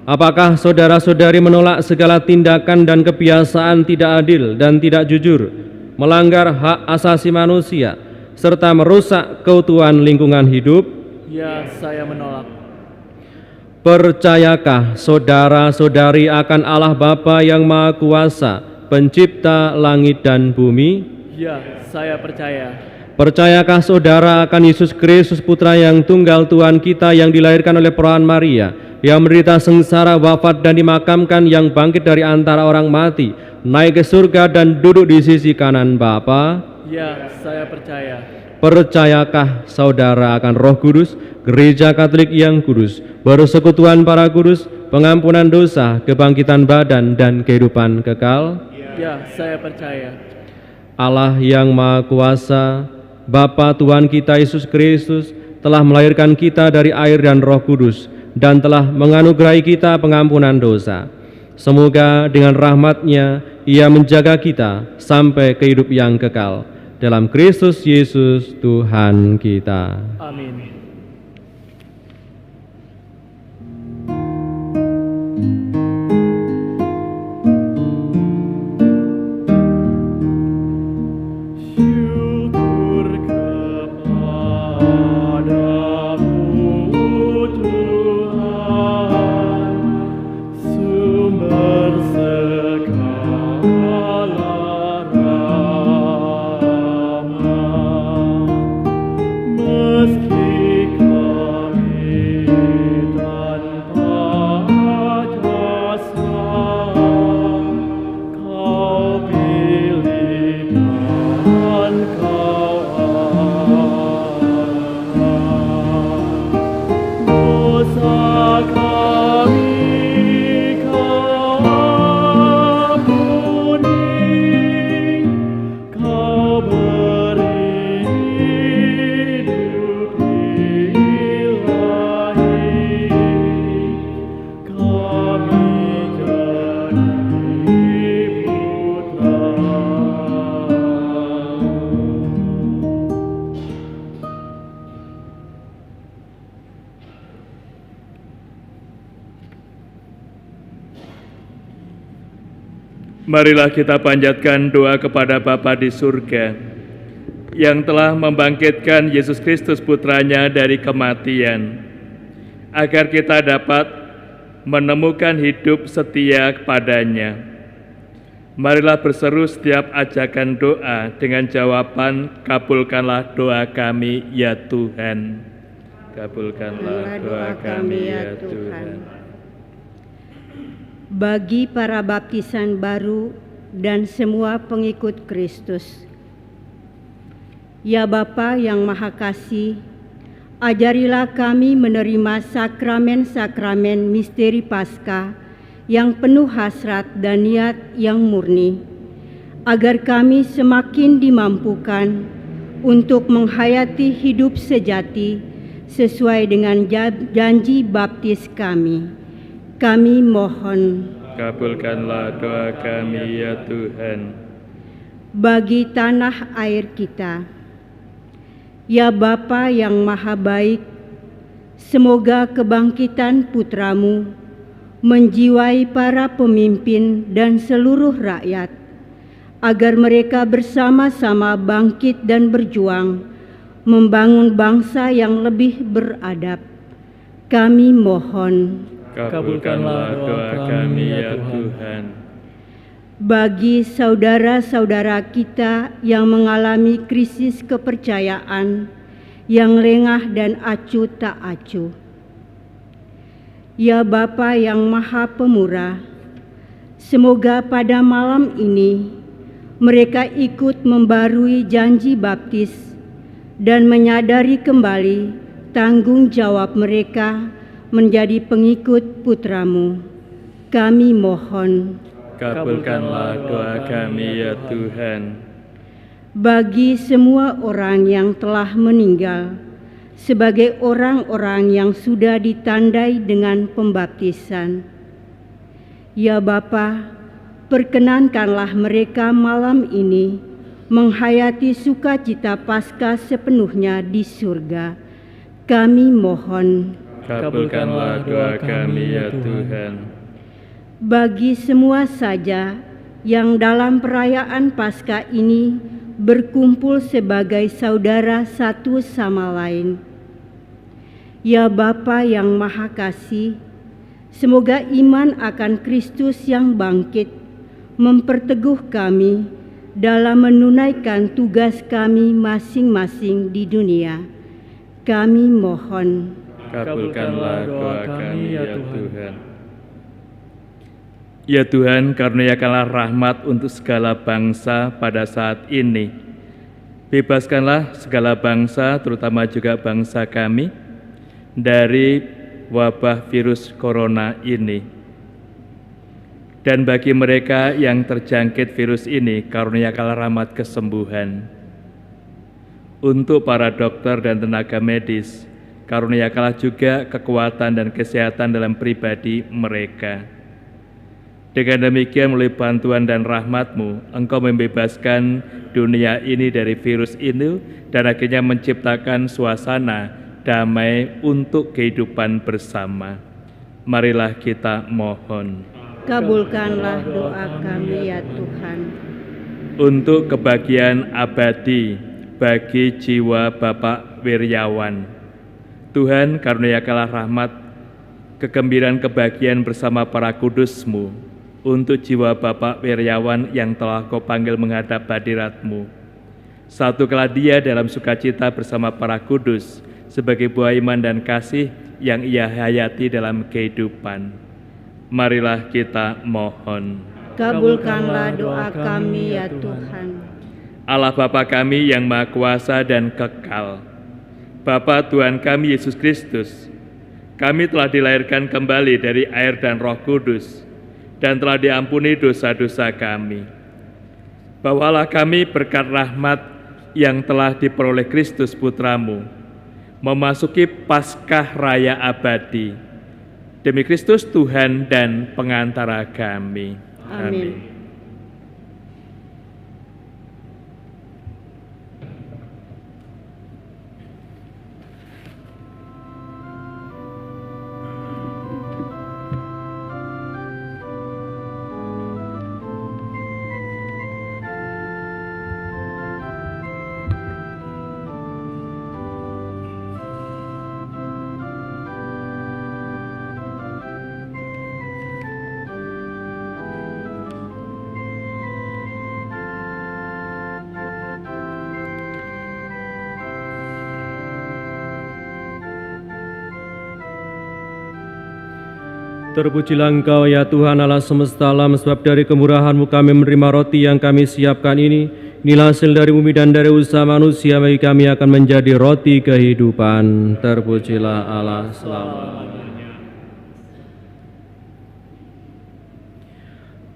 Apakah saudara-saudari menolak segala tindakan dan kebiasaan tidak adil dan tidak jujur, melanggar hak asasi manusia, serta merusak keutuhan lingkungan hidup? Ya, saya menolak. Percayakah saudara-saudari akan Allah Bapa yang Maha Kuasa, pencipta langit dan bumi? Ya, saya percaya. Percayakah saudara akan Yesus Kristus, Putra yang tunggal Tuhan kita, yang dilahirkan oleh perawan Maria, yang menderita sengsara, wafat dan dimakamkan, yang bangkit dari antara orang mati, naik ke surga dan duduk di sisi kanan Bapa? Ya, saya percaya. Percayakah saudara akan Roh Kudus, Gereja Katolik yang kudus, persekutuan para kudus, pengampunan dosa, kebangkitan badan, dan kehidupan kekal? Ya, saya percaya. Allah yang Maha Kuasa, Bapa Tuhan kita Yesus Kristus, telah melahirkan kita dari air dan Roh Kudus, dan telah menganugerahi kita pengampunan dosa. Semoga dengan rahmat-Nya Ia menjaga kita sampai ke hidup yang kekal. Dalam Kristus Yesus Tuhan kita. Amin. Syukur kepadamu Tuhan, sumber segala rahmat, meski Marilah kita panjatkan doa kepada Bapa di surga yang telah membangkitkan Yesus Kristus putranya dari kematian, agar kita dapat menemukan hidup setia kepadanya. Marilah berseru setiap ajakan doa dengan jawaban, kabulkanlah doa kami ya Tuhan. Kabulkanlah doa kami ya Tuhan. Bagi para baptisan baru dan semua pengikut Kristus, ya Bapa yang Maha Kasih, ajarilah kami menerima sakramen-sakramen misteri Paskah yang penuh hasrat dan niat yang murni, agar kami semakin dimampukan untuk menghayati hidup sejati sesuai dengan janji baptis kami. Kami mohon, kabulkanlah doa kami ya Tuhan. Bagi tanah air kita, ya Bapa yang Maha Baik, semoga kebangkitan putra-Mu menjiwai para pemimpin dan seluruh rakyat, agar mereka bersama-sama bangkit dan berjuang membangun bangsa yang lebih beradab. Kami mohon, kabulkanlah doa kami ya Tuhan. Bagi saudara-saudara kita yang mengalami krisis kepercayaan yang lengah dan acuh tak acuh, ya Bapa yang Maha Pemurah, semoga pada malam ini mereka ikut membarui janji baptis dan menyadari kembali tanggung jawab mereka menjadi pengikut putra-Mu. Kami mohon, kabulkanlah doa kami ya Tuhan. Bagi semua orang yang telah meninggal, sebagai orang-orang yang sudah ditandai dengan pembaptisan, ya Bapa, perkenankanlah mereka malam ini menghayati sukacita Paskah sepenuhnya di surga. Kami mohon, kabulkanlah doa kami ya Tuhan. Bagi semua saja yang dalam perayaan Paskah ini berkumpul sebagai saudara satu sama lain, ya Bapa yang Maha Kasih, semoga iman akan Kristus yang bangkit memperteguh kami dalam menunaikan tugas kami masing-masing di dunia. Kami mohon, kabulkanlah doa kami ya Tuhan. Ya Tuhan, karuniakanlah rahmat untuk segala bangsa pada saat ini. Bebaskanlah segala bangsa, terutama juga bangsa kami, dari wabah virus corona ini. Dan bagi mereka yang terjangkit virus ini, karuniakanlah rahmat kesembuhan. Untuk para dokter dan tenaga medis, karuniakanlah juga kekuatan dan kesehatan dalam pribadi mereka. Dengan demikian, melalui bantuan dan rahmat-Mu, Engkau membebaskan dunia ini dari virus ini dan akhirnya menciptakan suasana damai untuk kehidupan bersama. Marilah kita mohon. kabulkanlah doa kami ya Tuhan. Untuk kebahagiaan abadi bagi jiwa Bapak Wiryawan, Tuhan karuniakanlah rahmat, kegembiraan kebahagiaan bersama para kudus-Mu untuk jiwa Bapak Wiryawan yang telah Kau panggil menghadap hadirat-Mu. Satukanlah dia dalam sukacita bersama para kudus sebagai buah iman dan kasih yang ia hayati dalam kehidupan. Marilah kita mohon. Kabulkanlah doa kami ya Tuhan. Allah Bapa kami yang Maha Kuasa dan Kekal, Bapa Tuhan kami Yesus Kristus, kami telah dilahirkan kembali dari air dan Roh Kudus dan telah diampuni dosa-dosa kami. Bawalah kami berkat rahmat yang telah diperoleh Kristus Putra-Mu, memasuki Paskah Raya abadi. Demi Kristus Tuhan dan pengantara kami. Amin. Terpujilah Engkau ya Tuhan Allah semesta alam, sebab dari kemurahan-Mu kami menerima roti yang kami siapkan ini. Inilah hasil dari bumi dan dari usaha manusia, bagi kami akan menjadi roti kehidupan. Terpujilah Allah selamanya.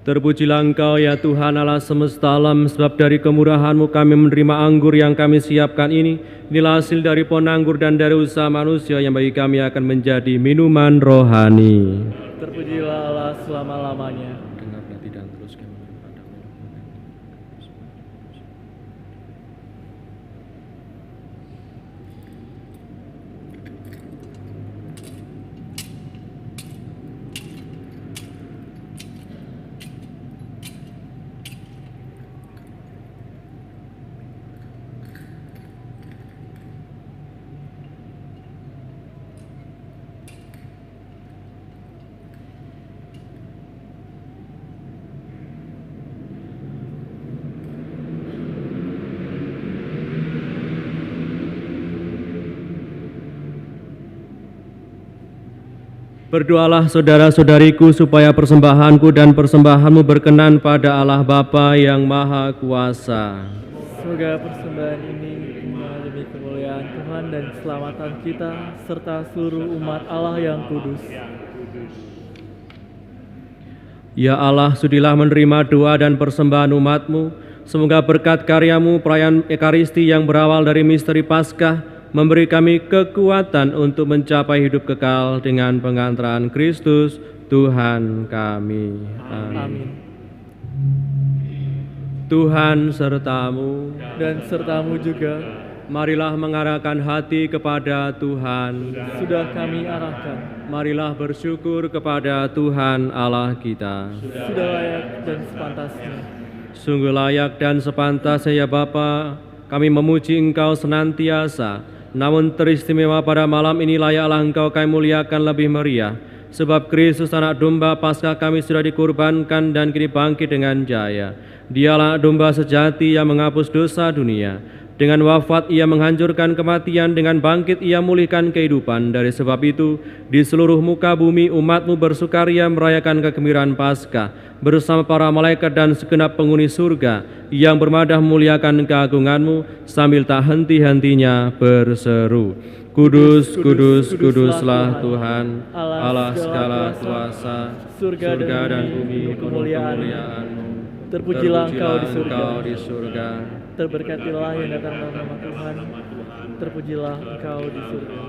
Terpujilah Engkau ya Tuhan Allah semesta alam, sebab dari kemurahan-Mu kami menerima anggur yang kami siapkan ini. Inilah hasil dari pohon anggur dan dari usaha manusia, yang bagi kami akan menjadi minuman rohani. Terpujilah Allah selama-lamanya. Dengar nanti dan teruskan. Berdoalah saudara-saudariku supaya persembahanku dan persembahanmu berkenan pada Allah Bapa yang Maha Kuasa. Semoga persembahan ini demi kemuliaan Tuhan dan keselamatan kita serta seluruh umat Allah yang kudus. Ya Allah, sudilah menerima doa dan persembahan umat-Mu. Semoga berkat karya-Mu perayaan Ekaristi yang berawal dari misteri Paskah memberi kami kekuatan untuk mencapai hidup kekal dengan pengantaran Kristus Tuhan kami. Amin. Tuhan sertamu Dan sertamu juga. Marilah mengarahkan hati kepada Tuhan. Sudah kami arahkan. Marilah bersyukur kepada Tuhan Allah kita. Sudah layak dan sepantasnya. Sungguh layak dan sepantasnya ya Bapa, kami memuji Engkau senantiasa. Namun teristimewa pada malam ini layaklah Engkau kami muliakan lebih meriah, sebab Kristus anak domba Paskah kami sudah dikurbankan dan kini bangkit dengan jaya. Dialah domba sejati yang menghapus dosa dunia. Dengan wafat Ia menghancurkan kematian, dengan bangkit Ia memulihkan kehidupan. Dari sebab itu, di seluruh muka bumi umat-Mu bersukaria merayakan kegembiraan Paskah bersama para malaikat dan segenap penghuni surga yang bermadah memuliakan keagungan-Mu sambil tak henti-hentinya berseru, Kudus, kudus, kuduslah Tuhan, Allah segala kuasa, surga dan bumi penuh kemuliaan-Mu. Terpujilah Engkau di surga. Terberkatilah yang datang dalam nama Tuhan. Terpujilah Engkau di surga.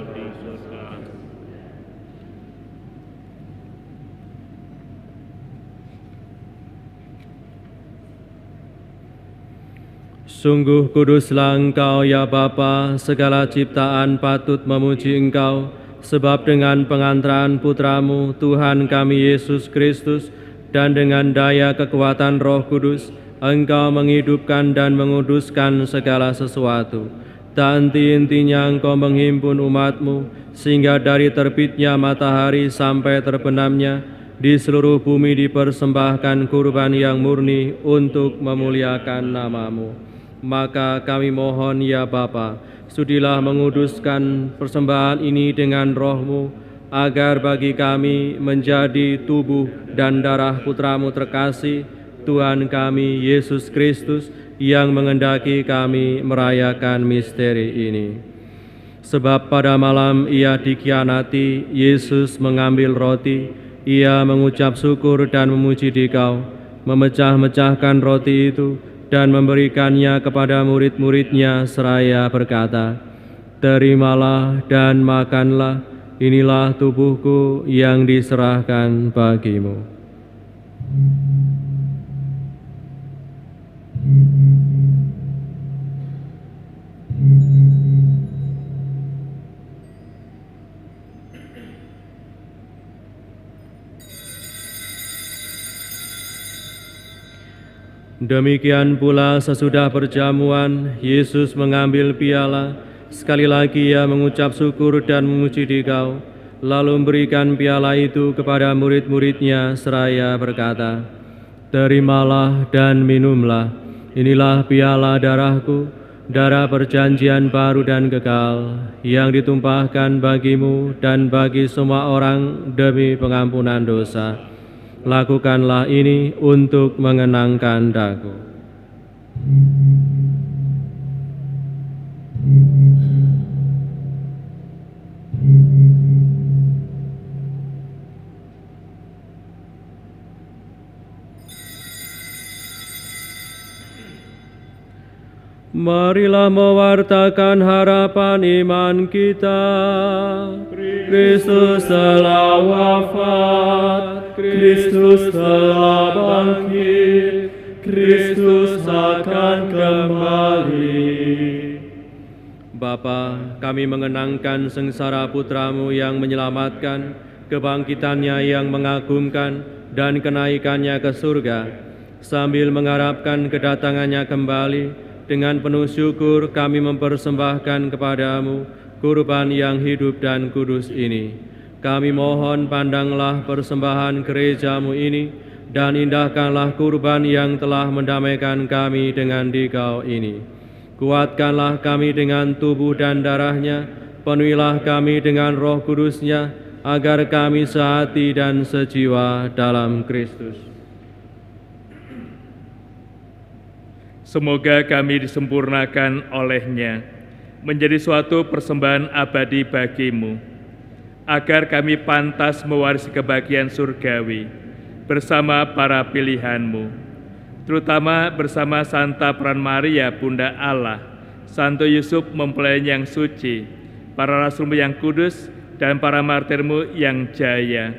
Sungguh kuduslah Engkau ya Bapa, segala ciptaan patut memuji Engkau, sebab dengan pengantaran Putra-Mu Tuhan kami Yesus Kristus dan dengan daya kekuatan Roh Kudus, Engkau menghidupkan dan menguduskan segala sesuatu. Tak henti-hentinya Engkau menghimpun umat-Mu, sehingga dari terbitnya matahari sampai terbenamnya, di seluruh bumi dipersembahkan kurban yang murni untuk memuliakan nama-Mu. Maka kami mohon ya Bapa, sudilah menguduskan persembahan ini dengan Roh-Mu, agar bagi kami menjadi tubuh dan darah Putra-Mu terkasih, Tuhan kami Yesus Kristus, yang mengendaki kami merayakan misteri ini. Sebab pada malam Ia dikhianati, Yesus mengambil roti, Ia mengucap syukur dan memuji Dikau, memecah-mecahkan roti itu dan memberikannya kepada murid-murid-Nya seraya berkata, Terimalah dan makanlah, inilah tubuhku yang diserahkan bagimu. Demikian pula sesudah perjamuan, Yesus mengambil piala, sekali lagi Ia mengucap syukur dan memuji Dikau, lalu memberikan piala itu kepada murid-murid-Nya seraya berkata, Terimalah dan minumlah, inilah piala darahku, darah perjanjian baru dan kekal yang ditumpahkan bagimu dan bagi semua orang demi pengampunan dosa. Lakukanlah ini untuk mengenangkan daku. Marilah mewartakan harapan iman kita. Kristus telah wafat, Kristus telah bangkit, Kristus akan kembali. Bapa, kami mengenangkan sengsara putra-Mu yang menyelamatkan, kebangkitannya yang mengagumkan, dan kenaikannya ke surga. Sambil mengharapkan kedatangannya kembali, dengan penuh syukur kami mempersembahkan kepadamu kurban yang hidup dan kudus ini. Kami mohon pandanglah persembahan gerejamu ini dan indahkanlah kurban yang telah mendamaikan kami dengan Dikau ini. Kuatkanlah kami dengan tubuh dan darahnya, penuhilah kami dengan Roh Kudusnya, agar kami sehati dan sejiwa dalam Kristus. Semoga kami disempurnakan olehnya, menjadi suatu persembahan abadi bagimu, agar kami pantas mewarisi kebahagiaan surgawi bersama para pilihanmu, terutama bersama Santa Peran Maria, Bunda Allah, Santo Yusuf mempelai yang suci, para rasulmu yang kudus, dan para martirmu yang jaya,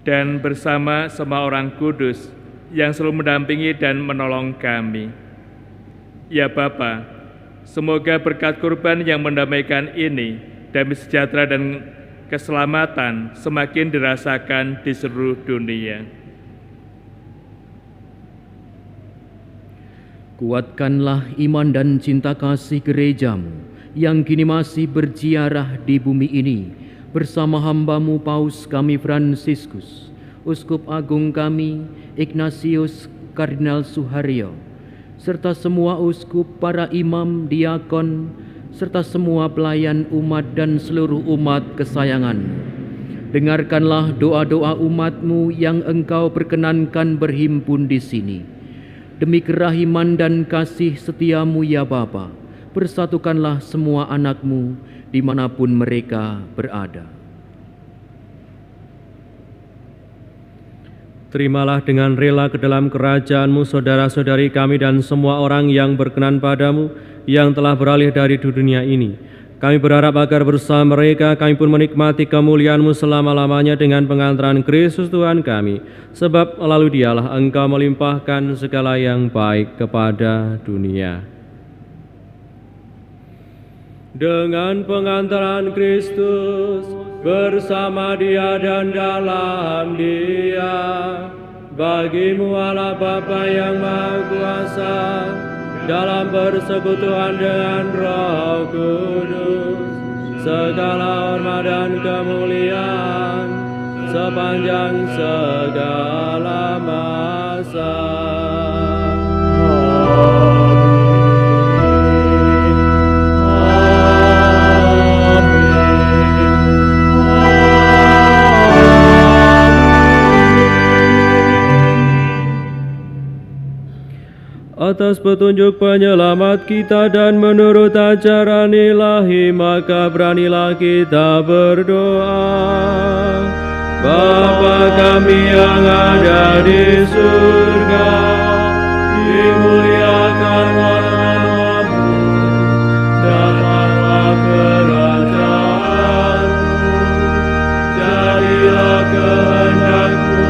dan bersama semua orang kudus yang selalu mendampingi dan menolong kami. Ya Bapa, semoga berkat kurban yang mendamaikan ini, damai sejahtera dan keselamatan semakin dirasakan di seluruh dunia. Kuatkanlah iman dan cinta kasih gerejamu yang kini masih berziarah di bumi ini bersama hamba-Mu Paus kami Fransiskus, Uskup Agung kami Ignatius Kardinal Suharyo, serta semua uskup, para imam, diakon, serta semua pelayan umat dan seluruh umat kesayangan-Mu. Dengarkanlah doa-doa umat-Mu yang Engkau perkenankan berhimpun di sini. Demi kerahiman dan kasih setia-Mu ya Bapa, persatukanlah semua anak-Mu dimanapun mereka berada. Terimalah dengan rela ke dalam kerajaan-Mu saudara-saudari kami dan semua orang yang berkenan pada-Mu yang telah beralih dari dunia ini. Kami berharap agar bersama mereka kami pun menikmati kemuliaan-Mu selama-lamanya dengan pengantaran Kristus Tuhan kami. Sebab melalui Dialah Engkau melimpahkan segala yang baik kepada dunia. Dengan pengantaran Kristus, bersama Dia dan dalam Dia, bagi-Mu Allah Bapa yang Maha Kuasa, dalam persekutuan dengan Roh Kudus, segala hormat dan kemuliaan sepanjang segala masa. Atas petunjuk penyelamat kita dan menurut ajaran ilahi, maka beranilah kita berdoa. Bapa kami yang ada di surga, dimuliakanlah nama-Mu, datanglah kerajaan-Mu, jadilah kehendak-Mu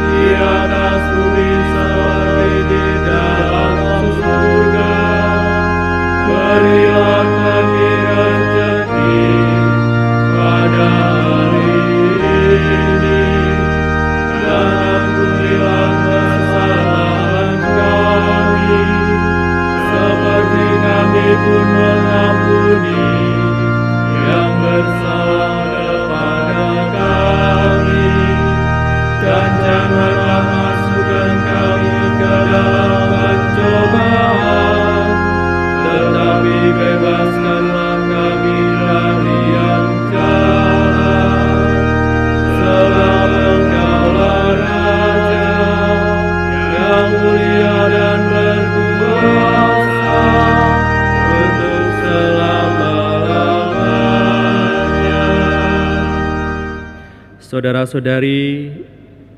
di atas bumi seperti di dalam surga. Berilah kami rezeki pada hari ini, dan ampunilah kesalahan kami, seperti kami pun mengampuni yang bersalah kepada kami. Dan janganlah masukkan kami ke dalam pencobaan, Saudara-saudari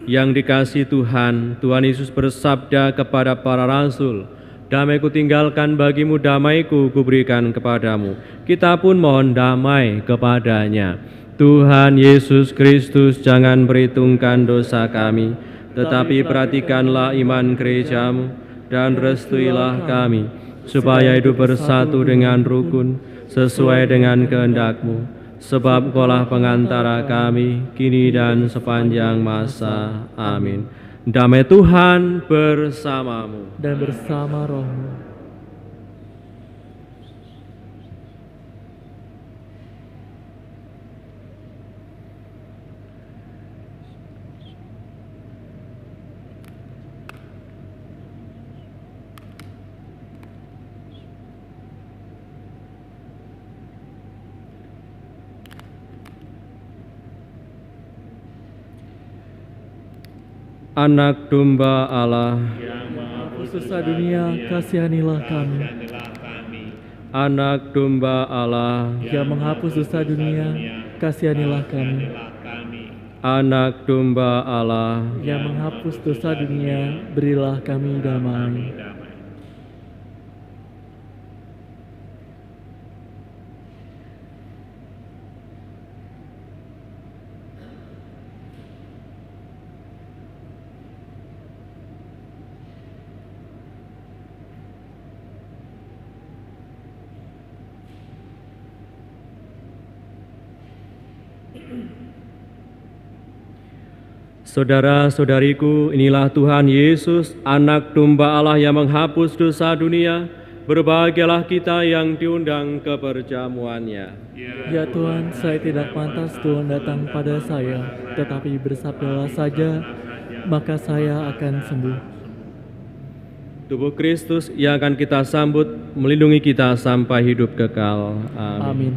yang dikasihi Tuhan, Tuhan Yesus bersabda kepada para rasul, "Damai kutinggalkan bagimu, damaiku kuberikan kepadamu." Kita pun mohon damai kepadanya. Tuhan Yesus Kristus, jangan perhitungkan dosa kami, tetapi perhatikanlah iman gerejamu dan restuilah kami, supaya hidup bersatu dengan rukun, sesuai dengan kehendak-Mu. Sebab Engkaulah pengantara kami, kini dan sepanjang masa. Amin. Damai Tuhan bersamamu. Dan bersama rohmu. Anak domba Allah, Yang menghapus dosa dunia, kasihanilah kami. Anak domba Allah, Yang menghapus dosa dunia, kasihanilah kami. Anak domba Allah, Yang menghapus dosa dunia, berilah kami damai. Saudara-saudariku, inilah Tuhan Yesus, Anak domba Allah yang menghapus dosa dunia. Berbahagialah kita yang diundang ke perjamuannya. Ya Tuhan, saya tidak pantas Tuhan datang pada saya, tetapi bersabdalah saja, maka saya akan sembuh. Tubuh Kristus yang akan kita sambut, melindungi kita sampai hidup kekal. Amin. Amin.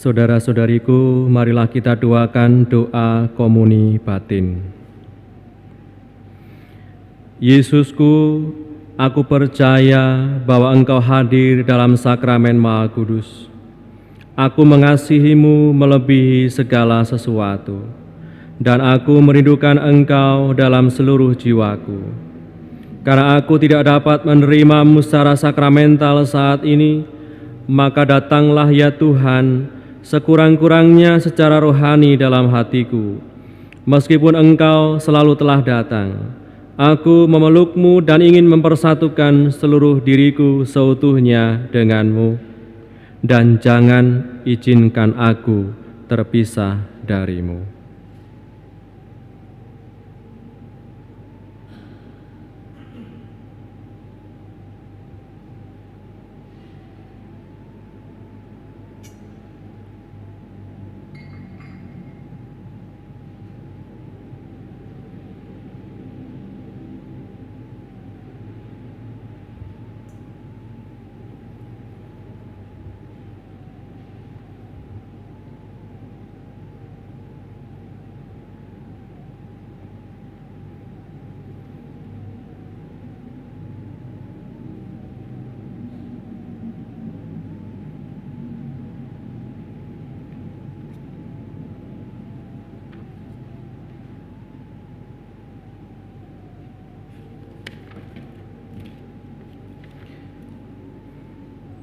Saudara-saudariku, marilah kita doakan doa komuni batin. Yesusku, aku percaya bahwa Engkau hadir dalam sakramen Maha Kudus. Aku mengasihi-Mu melebihi segala sesuatu, dan aku merindukan Engkau dalam seluruh jiwaku. Karena aku tidak dapat menerima-Mu secara sakramental saat ini, maka datanglah ya Tuhan, sekurang-kurangnya secara rohani dalam hatiku. Meskipun Engkau selalu telah datang, aku memeluk-Mu dan ingin mempersatukan seluruh diriku seutuhnya denganmu. Dan jangan izinkan aku terpisah darimu.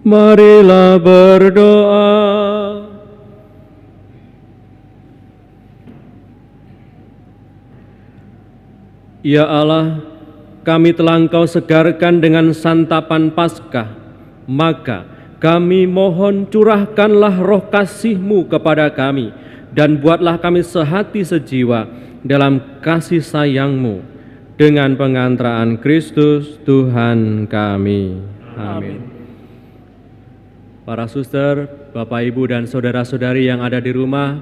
Marilah berdoa. Ya Allah, kami telah Engkau segarkan dengan santapan Paskah, maka kami mohon curahkanlah roh kasih-Mu kepada kami, dan buatlah kami sehati sejiwa dalam kasih sayang-Mu, dengan pengantaraan Kristus Tuhan kami. Amin. Para suster, Bapak, Ibu, dan saudara-saudari yang ada di rumah,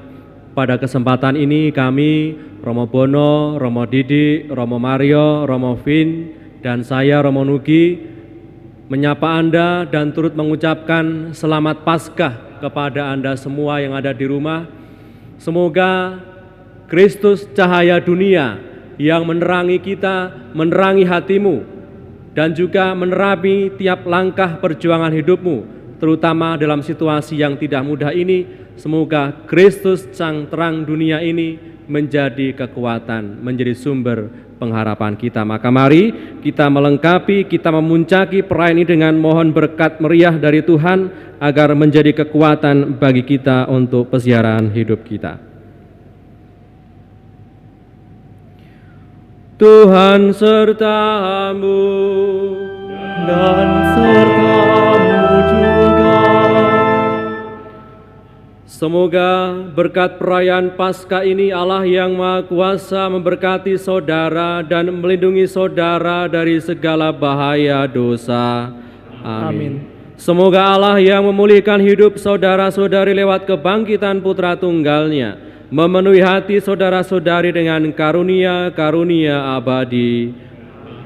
pada kesempatan ini kami, Romo Bono, Romo Didi, Romo Mario, Romo Vin, dan saya Romo Nugi menyapa Anda dan turut mengucapkan selamat Paskah kepada Anda semua yang ada di rumah. Semoga Kristus cahaya dunia yang menerangi kita, menerangi hatimu, dan juga menerangi tiap langkah perjuangan hidupmu, terutama dalam situasi yang tidak mudah ini. Semoga Kristus sang terang dunia ini menjadi kekuatan, menjadi sumber pengharapan kita. Maka mari kita melengkapi, kita memuncaki perayaan ini dengan mohon berkat meriah dari Tuhan agar menjadi kekuatan bagi kita untuk pesiaran hidup kita. Tuhan sertamu dan sertamu juga. Semoga berkat perayaan Paskah ini Allah yang Maha Kuasa memberkati saudara dan melindungi saudara dari segala bahaya dosa. Amin. Semoga Allah yang memulihkan hidup saudara-saudari lewat kebangkitan Putra Tunggalnya memenuhi hati saudara-saudari dengan karunia-karunia abadi.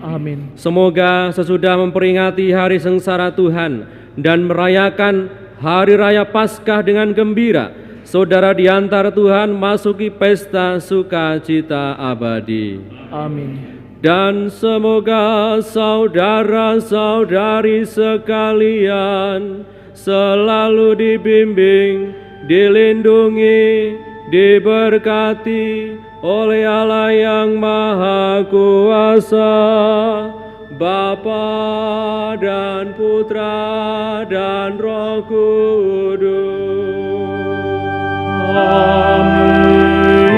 Amin. Semoga sesudah memperingati hari sengsara Tuhan dan merayakan Hari Raya Paskah dengan gembira, saudara di antara Tuhan masuki pesta sukacita abadi. Amin. Dan semoga saudara-saudari sekalian selalu dibimbing, dilindungi, diberkati oleh Allah yang Maha Kuasa, Bapa dan Putra dan Roh Kudus. Amin.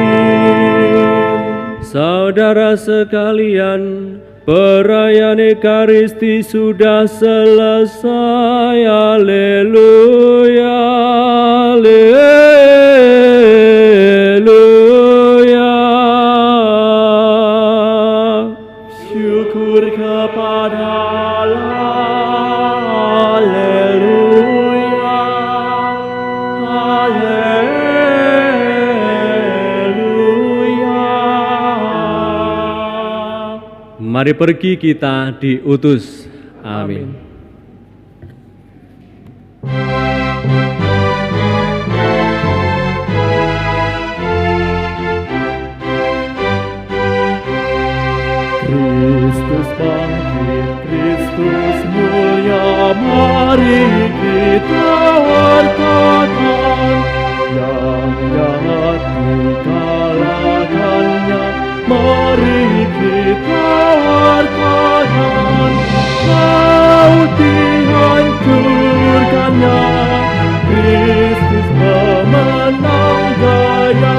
Saudara sekalian, perayaan Ekaristi sudah selesai. Haleluya, haleluya. Syukur kepada Allah. Haleluya, haleluya. Mari pergi kita diutus. Amin. Kristus bangkit, Kristus mulia, mari kita wartakan, yang jahat dikalahkannya, mari kita wartakan, maut dihancurkannya, Kristus pemenang jaya.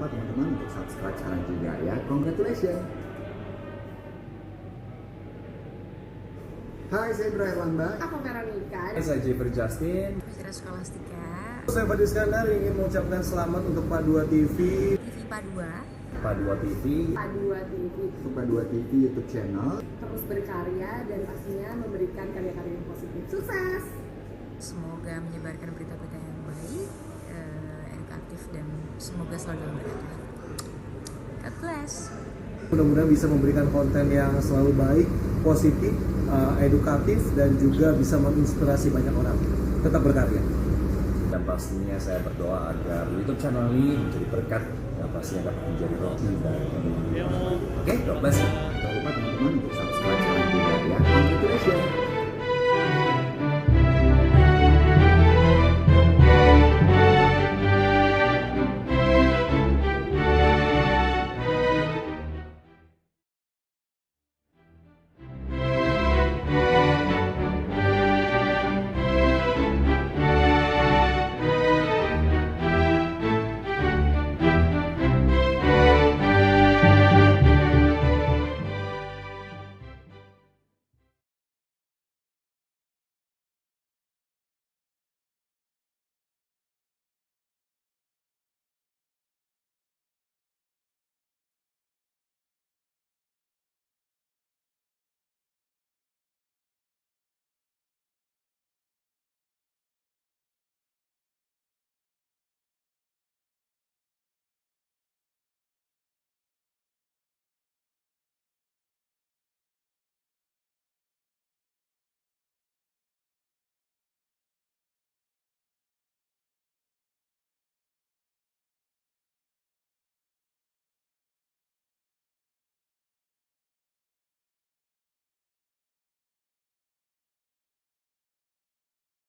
Teman-teman untuk subscribe sekarang juga ya. Congratulations. Hai, saya Ibra Herlanda. Aku Veronica. Saya Jeffrey Justin. Fitria Skolastika. Saya Fadil Iskandar ingin mengucapkan selamat untuk Padua TV. Padua TV. Padua TV YouTube channel. terus berkarya dan pastinya memberikan karya-karya yang positif. Sukses! Semoga menyebarkan berita-berita yang baik, edukatif, dan semoga selalu dalam berkat Tuhan. God bless. Mudah-mudahan bisa memberikan konten yang selalu baik, positif, edukatif, dan juga bisa menginspirasi banyak orang. Tetap berkarya. Dan pastinya saya berdoa agar YouTube channel ini menjadi berkat dan pastinya dapat menjadi roti dari dunia. Oke, God bless you.